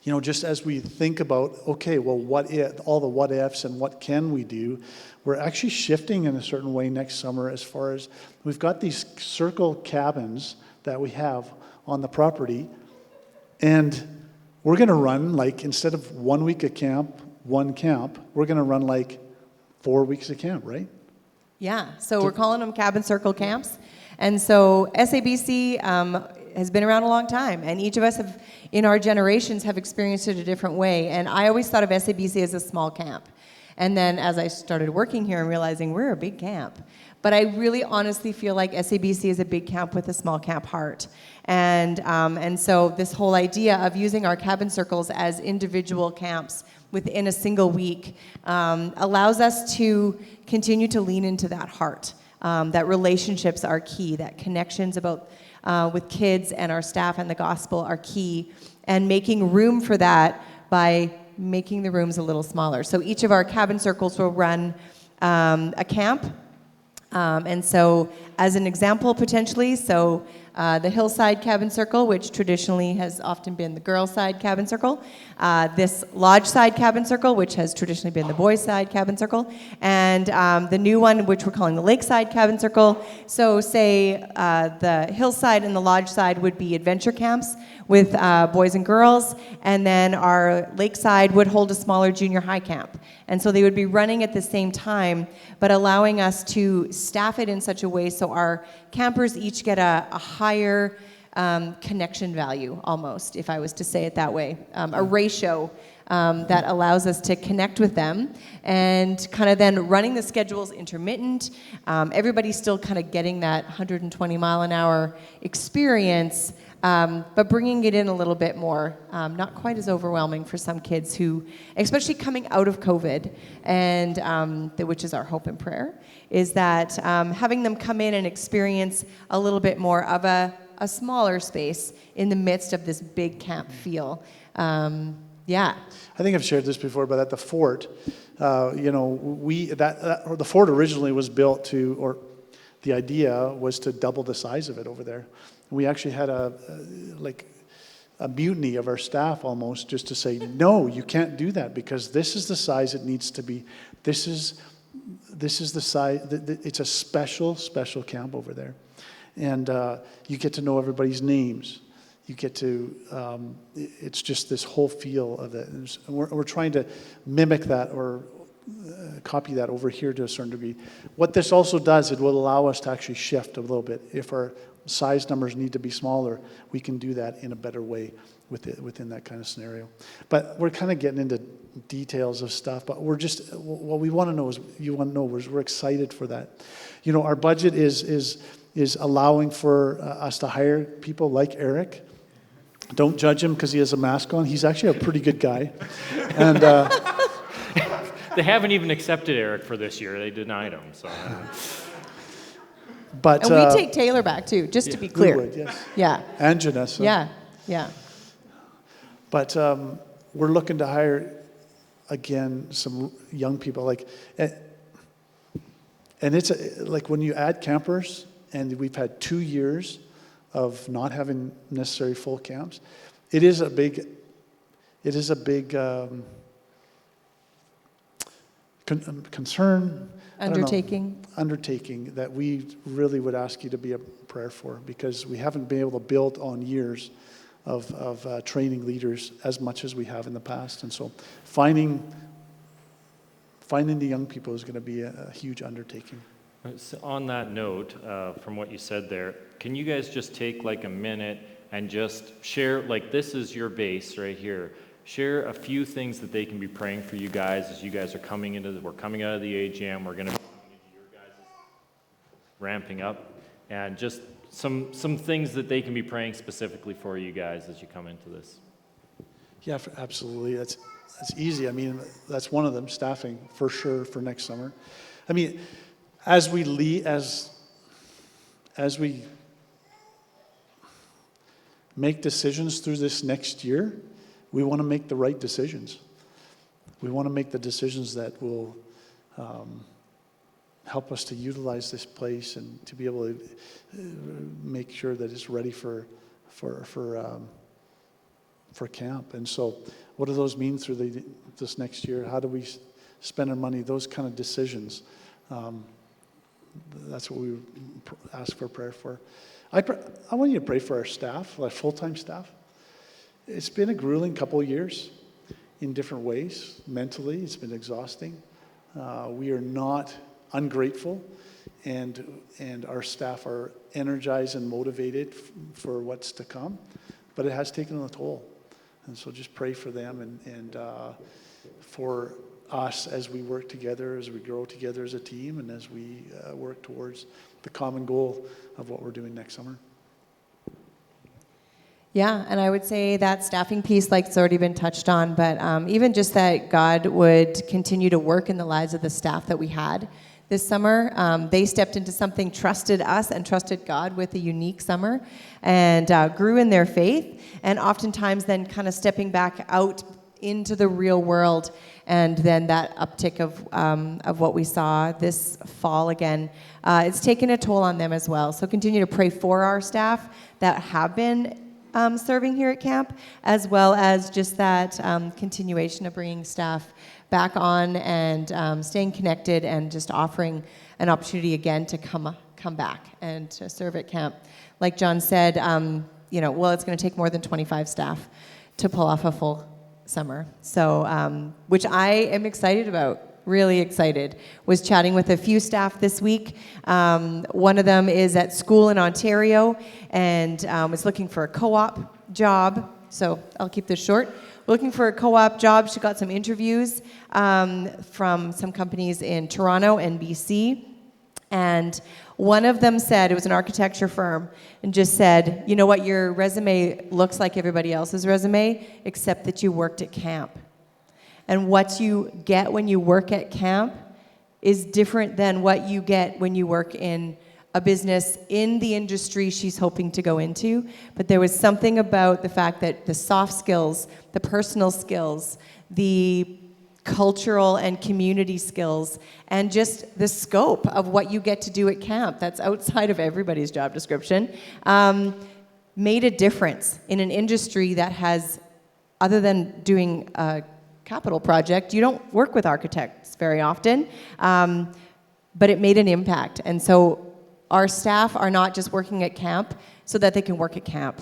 you know, just as we think about, okay, well, all the what ifs and what can we do, we're actually shifting in a certain way next summer as far as we've got these circle cabins that we have on the property. And we're going to run, like, instead of 1 week of camp, one camp, we're going to run like 4 weeks of camp, right? Yeah, so we're calling them cabin circle camps. And so SABC has been around a long time, and each of us in our generations have experienced it a different way. And I always thought of SABC as a small camp. And then as I started working here and realizing we're a big camp. But I really honestly feel like SABC is a big camp with a small camp heart. And so this whole idea of using our cabin circles as individual camps within a single week allows us to continue to lean into that heart. That relationships are key, that connections with kids and our staff and the gospel are key, and making room for that by making the rooms a little smaller. So each of our cabin circles will run a camp. And so as an example, potentially, so the Hillside Cabin Circle, which traditionally has often been the girls' side cabin circle, this Lodge side cabin circle, which has traditionally been the boys' side cabin circle, and the new one, which we're calling the Lakeside Cabin Circle. So say the Hillside and the Lodge side would be adventure camps with boys and girls, and then our Lakeside would hold a smaller junior high camp. And so they would be running at the same time, but allowing us to staff it in such a way so our campers each get a higher connection value, almost, if I was to say it that way, a ratio that allows us to connect with them, and kind of then running the schedules intermittent. Everybody's still kind of getting that 120 mile an hour experience, but bringing it in a little bit more, not quite as overwhelming for some kids who, especially coming out of COVID, and which is our hope and prayer, is that having them come in and experience a little bit more of a smaller space in the midst of this big camp feel. Yeah. I think I've shared this before, but at the fort, the fort originally was built to, or the idea was to double the size of it over there. We actually had a mutiny of our staff almost, just to say, no, you can't do that, because this is the size it needs to be. This is the size. It's a special camp over there, and you get to know everybody's names. You get to, it's just this whole feel of it. And we're trying to mimic that or copy that over here to a certain degree. What this also does, it will allow us to actually shift a little bit. If our size numbers need to be smaller, we can do that in a better way within that kind of scenario. But we're kind of getting into details of stuff, but we're just, what we want to know is, we're excited for that. Our budget is allowing for us to hire people like Eric. Don't judge him because he has a mask on. He's actually a pretty good guy. And they haven't even accepted Eric for this year. They denied him. So. But and we take Taylor back too, just to be clear. We would, yes. Yeah. And Janessa. Yeah. But we're looking to hire again some young people, and it's like when you add campers, and we've had 2 years of not having necessary full camps. It is a big concern. Undertaking that we really would ask you to be a prayer for, because we haven't been able to build on years of training leaders as much as we have in the past. And so finding the young people is going to be a huge undertaking. So on that note, from what you said there, can you guys just take like a minute and just share, like this is your base right here, share a few things that they can be praying for you guys as you guys are coming out of the AGM, we're going to be coming into your guys' ramping up, and just some things that they can be praying specifically for you guys as you come into this. Yeah, absolutely. That's easy. I mean, that's one of them, staffing for sure for next summer. I mean, as we make decisions through this next year, we want to make the right decisions. We want to make the decisions that will help us to utilize this place and to be able to make sure that it's ready for camp. And so, what do those mean through this next year? How do we spend our money? Those kind of decisions. That's what we ask for prayer for. I want you to pray for our staff, our full-time staff. It's been a grueling couple of years in different ways. Mentally, it's been exhausting. We are not ungrateful, and our staff are energized and motivated for what's to come, but it has taken a toll. And so just pray for them and for us as we work together, as we grow together as a team, and as we work towards the common goal of what we're doing next summer. Yeah, and I would say that staffing piece, like it's already been touched on, but even just that God would continue to work in the lives of the staff that we had this summer. They stepped into something, trusted us and trusted God with a unique summer, and grew in their faith, and oftentimes then kind of stepping back out into the real world, and then that uptick of what we saw this fall again, it's taken a toll on them as well. So continue to pray for our staff that have been serving here at camp, as well as just that continuation of bringing staff back on and staying connected, and just offering an opportunity again to come back and to serve at camp. Like John said, it's going to take more than 25 staff to pull off a full summer. So, which I am excited about, really excited. Was chatting with a few staff this week. One of them is at school in Ontario and is looking for a co-op job So I'll keep this short. We're looking for a co-op job. She got some interviews from some companies in Toronto and BC. And one of them said, it was an architecture firm, and just said, you know what, your resume looks like everybody else's resume, except that you worked at camp. And what you get when you work at camp is different than what you get when you work in a business in the industry she's hoping to go into. But there was something about the fact that the soft skills, the personal skills, the cultural and community skills, and just the scope of what you get to do at camp, that's outside of everybody's job description, made a difference in an industry that has, other than doing a capital project, you don't work with architects very often, but it made an impact. And so our staff are not just working at camp so that they can work at camp.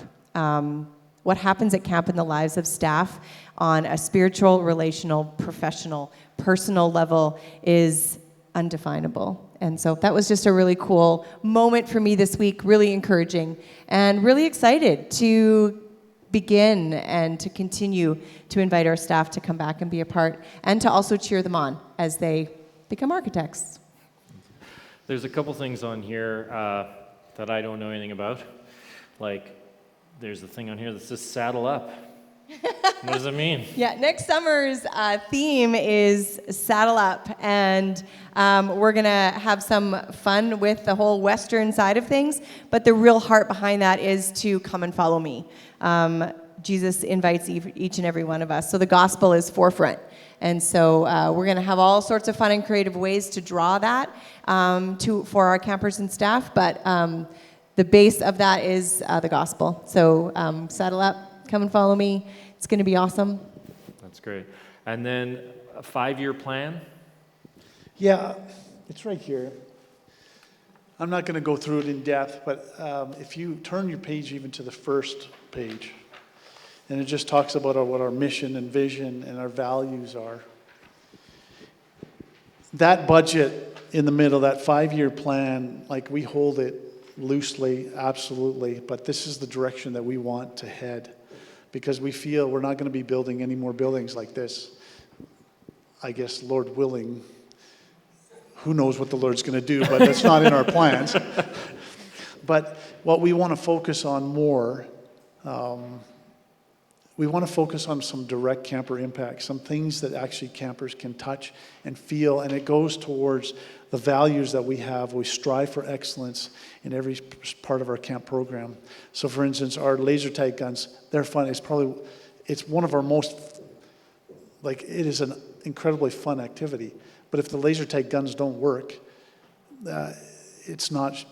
What happens at camp in the lives of staff on a spiritual, relational, professional, personal level is undefinable. And so that was just a really cool moment for me this week, really encouraging, and really excited to begin and to continue to invite our staff to come back and be a part, and to also cheer them on as they become architects. There's a couple things on here that I don't know anything about. Like, there's a thing on here that says saddle up. What does it mean? Yeah, next summer's theme is Saddle Up, and we're going to have some fun with the whole Western side of things, but the real heart behind that is to come and follow me. Jesus invites each and every one of us, so the gospel is forefront. And so we're going to have all sorts of fun and creative ways to draw that for our campers and staff, but the base of that is the gospel. So saddle up, come and follow me. It's going to be awesome. That's great. And then a 5-year plan? Yeah, it's right here. I'm not going to go through it in depth, but if you turn your page even to the first page, and it just talks about what our mission and vision and our values are. That budget in the middle, that 5-year plan, like we hold it loosely, absolutely, but this is the direction that we want to head, because we feel we're not going to be building any more buildings like this. I guess, Lord willing, who knows what the Lord's going to do, but it's not in our plans. But what we want to focus on more, we want to focus on some direct camper impact, some things that actually campers can touch and feel, and it goes towards the values that we have. We strive for excellence in every part of our camp program. So for instance, our laser tag guns, they're fun. It's one of our most, it is an incredibly fun activity. But if the laser tag guns don't work, it's not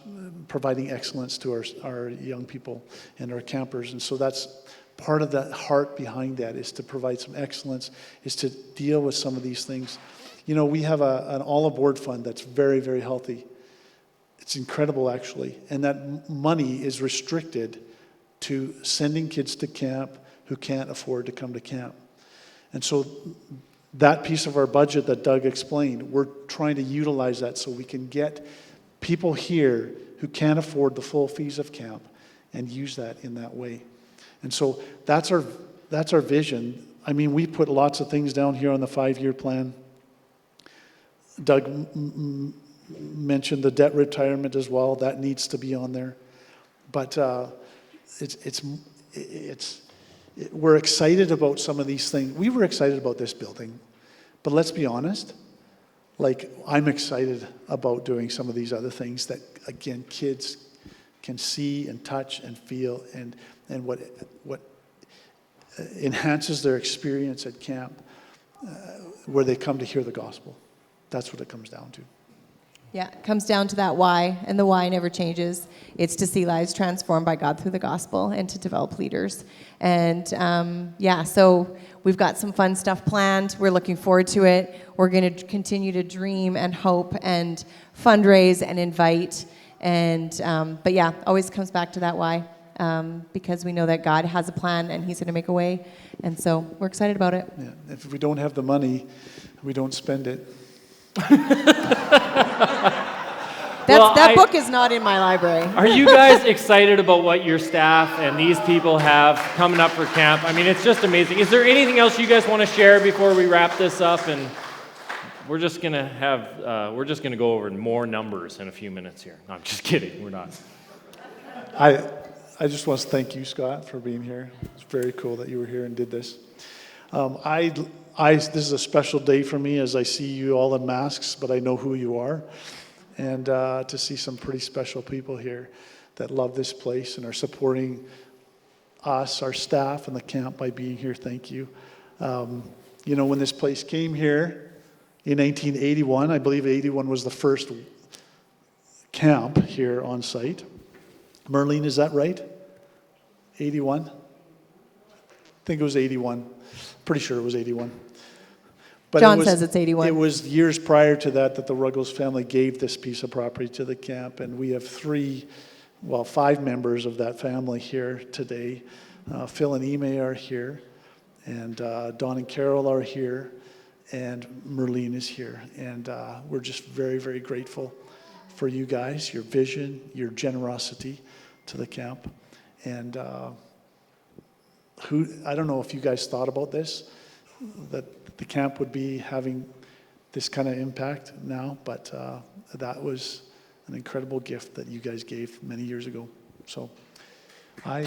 providing excellence to our young people and our campers. And so that's part of the heart behind that, is to provide some excellence, is to deal with some of these things. You know, we have an all-aboard fund that's very, very healthy. It's incredible, actually. And that money is restricted to sending kids to camp who can't afford to come to camp. And so that piece of our budget that Doug explained, we're trying to utilize that so we can get people here who can't afford the full fees of camp and use that in that way. And so that's our vision. I mean, we put lots of things down here on the 5-year plan. Doug mentioned the debt retirement as well. That needs to be on there. But we're excited about some of these things. We were excited about this building, but let's be honest. I'm excited about doing some of these other things that, again, kids can see and touch and feel, and what enhances their experience at camp, where they come to hear the gospel. That's what it comes down to. Yeah, it comes down to that why, and the why never changes. It's to see lives transformed by God through the gospel and to develop leaders. And so we've got some fun stuff planned. We're looking forward to it. We're going to continue to dream and hope and fundraise and invite. And always comes back to that why, because we know that God has a plan and He's going to make a way. And so we're excited about it. Yeah. If we don't have the money, we don't spend it. That book is not in my library. Are you guys excited about what your staff and these people have coming up for camp? I mean, it's just amazing. Is there anything else you guys want to share before we wrap this up? And we're just gonna go over more numbers in a few minutes here. No, I'm just kidding. We're not. I just want to thank you, Scott, for being here. It's very cool that you were here and did this. This is a special day for me as I see you all in masks, but I know who you are. And to see some pretty special people here that love this place and are supporting us, our staff, and the camp by being here. Thank you. You know, when this place came here in 1981, I believe 81 was the first camp here on site. Merlene, is that right? 81? I think it was 81. Pretty sure it was 81. But John says it's 81. It was years prior to that the Ruggles family gave this piece of property to the camp, and we have 5 members of that family here today. Phil and Ime are here, and Don and Carol are here, and Merlene is here. And we're just very, very grateful for you guys, your vision, your generosity to the camp. And I don't know if you guys thought about this, that the camp would be having this kind of impact now, but that was an incredible gift that you guys gave many years ago. So All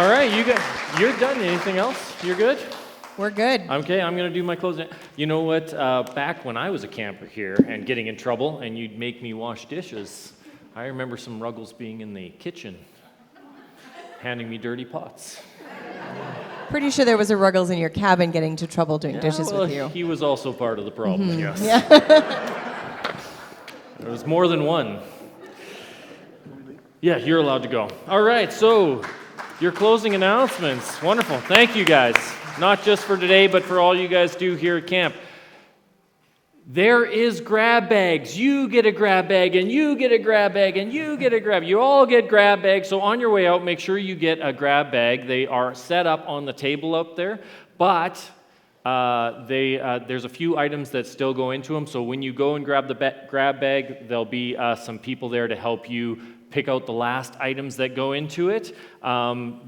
right, you're done. Anything else? You're good? We're good. Okay, I'm going to do my closing. You know what? Back when I was a camper here and getting in trouble and you'd make me wash dishes, I remember some Ruggles being in the kitchen, handing me dirty pots. Pretty sure there was a Ruggles in your cabin getting into trouble doing dishes with you. He was also part of the problem, yes. Yeah. There was more than one. Yeah, you're allowed to go. All right, so your closing announcements. Wonderful. Thank you, guys. Not just for today, but for all you guys do here at camp. There is grab bags. You get a grab bag, and you get a grab bag, and you get a grab. You all get grab bags. So on your way out, make sure you get a grab bag. They are set up on the table up there, but there's a few items that still go into them. So when you go and grab the grab bag, there'll be some people there to help you pick out the last items that go into it.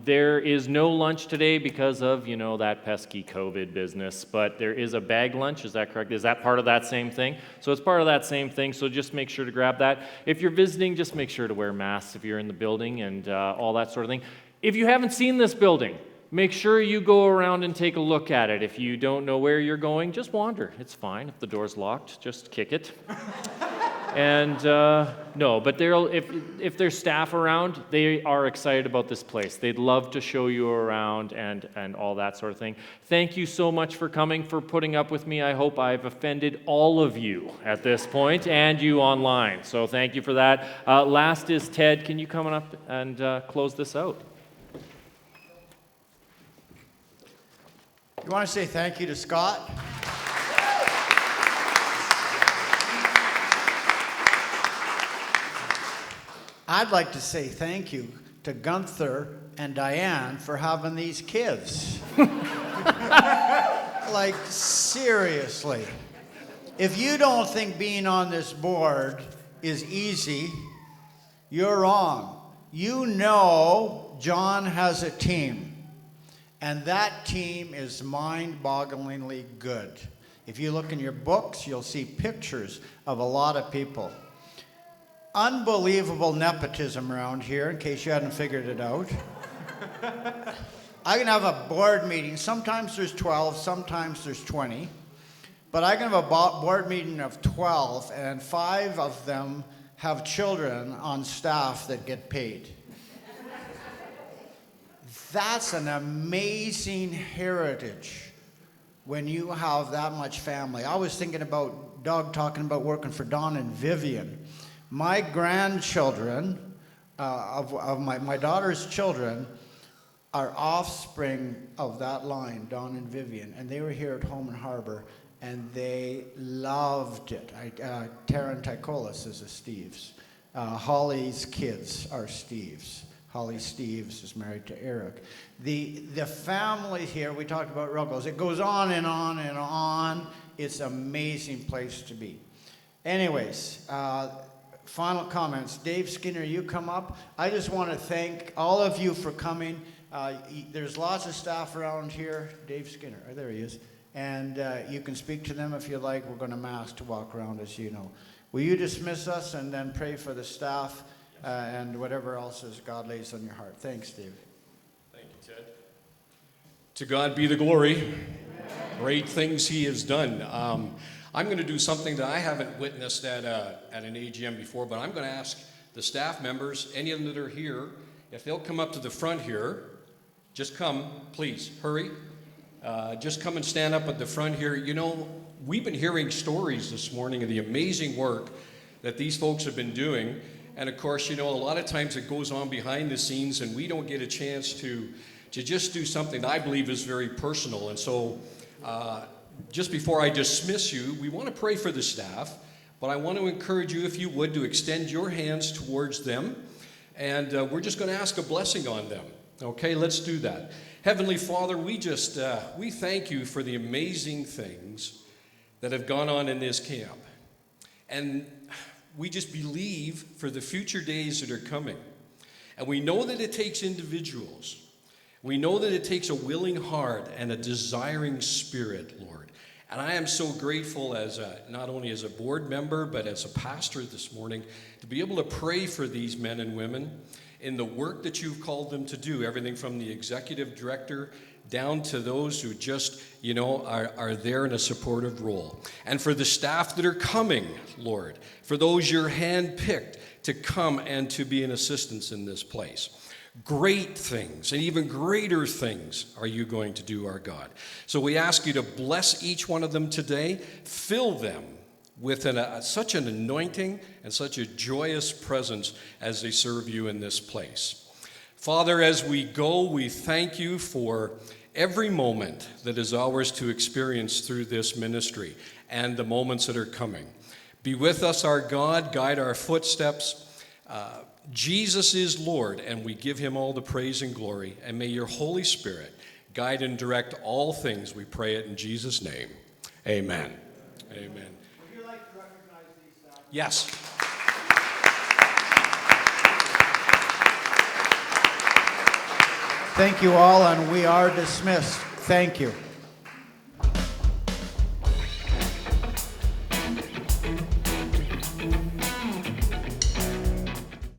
There is no lunch today because of, that pesky COVID business, but there is a bag lunch. Is that correct? Is that part of that same thing? So it's part of that same thing, so just make sure to grab that. If you're visiting, just make sure to wear masks if you're in the building and all that sort of thing. If you haven't seen this building, make sure you go around and take a look at it. If you don't know where you're going, just wander. It's fine. If the door's locked, just kick it. And no, but if there's staff around, they are excited about this place. They'd love to show you around and all that sort of thing. Thank you so much for coming, for putting up with me. I hope I've offended all of you at this point and you online. So thank you for that. Last is Ted. Can you come up and close this out? You want to say thank you to Scott? I'd like to say thank you to Gunther and Diane for having these kids. Like, seriously. If you don't think being on this board is easy, you're wrong. You know John has a team, and that team is mind-bogglingly good. If you look in your books, you'll see pictures of a lot of people. Unbelievable nepotism around here, in case you hadn't figured it out. I can have a board meeting. Sometimes there's 12, sometimes there's 20. But I can have a board meeting of 12, and 5 of them have children on staff that get paid. That's an amazing heritage when you have that much family. I was thinking about Doug talking about working for Don and Vivian. My grandchildren, of my daughter's children, are offspring of that line, Don and Vivian, and they were here at Home and Harbor, and they loved it. Taryn Tykolis is a Steves. Holly's kids are Steves. Holly Steves is married to Eric. The family here, we talked about Ruggles, it goes on and on and on. It's an amazing place to be. Anyways, final comments. Dave Skinner, you come up. I just want to thank all of you for coming. There's lots of staff around here. Dave Skinner, oh, there he is. And you can speak to them if you like. We're going to mask to walk around, as you know. Will you dismiss us and then pray for the staff and whatever else is God lays on your heart? Thanks, Dave. Thank you, Ted. To God be the glory. Great things he has done. I'm going to do something that I haven't witnessed at an AGM before, but I'm going to ask the staff members, any of them that are here, if they'll come up to the front here. Just come, please, hurry. Just come and stand up at the front here. You know, we've been hearing stories this morning of the amazing work that these folks have been doing. And of course, you know, a lot of times it goes on behind the scenes and we don't get a chance to just do something that I believe is very personal. And so just before I dismiss you, we want to pray for the staff, but I want to encourage you, if you would, to extend your hands towards them. And we're just going to ask a blessing on them. Okay, let's do that. Heavenly Father, we thank you for the amazing things that have gone on in this camp. And we just believe for the future days that are coming. And we know that it takes individuals. We know that it takes a willing heart and a desiring spirit, Lord. And I am so grateful not only as a board member, but as a pastor this morning, to be able to pray for these men and women in the work that you've called them to do, everything from the executive director down to those who just, you know, are there in a supportive role. And for the staff that are coming, Lord, for those you're handpicked to come and to be an assistance in this place. Great things and even greater things are you going to do, our God. So we ask you to bless each one of them today, fill them with such an anointing and such a joyous presence as they serve you in this place. Father, as we go, we thank you for every moment that is ours to experience through this ministry and the moments that are coming. Be with us, our God, guide our footsteps. Jesus is Lord, and we give him all the praise and glory. And may your Holy Spirit guide and direct all things. We pray it in Jesus' name. Amen. Amen. Would you like to recognize these staff? Yes. Thank you all, and we are dismissed. Thank you.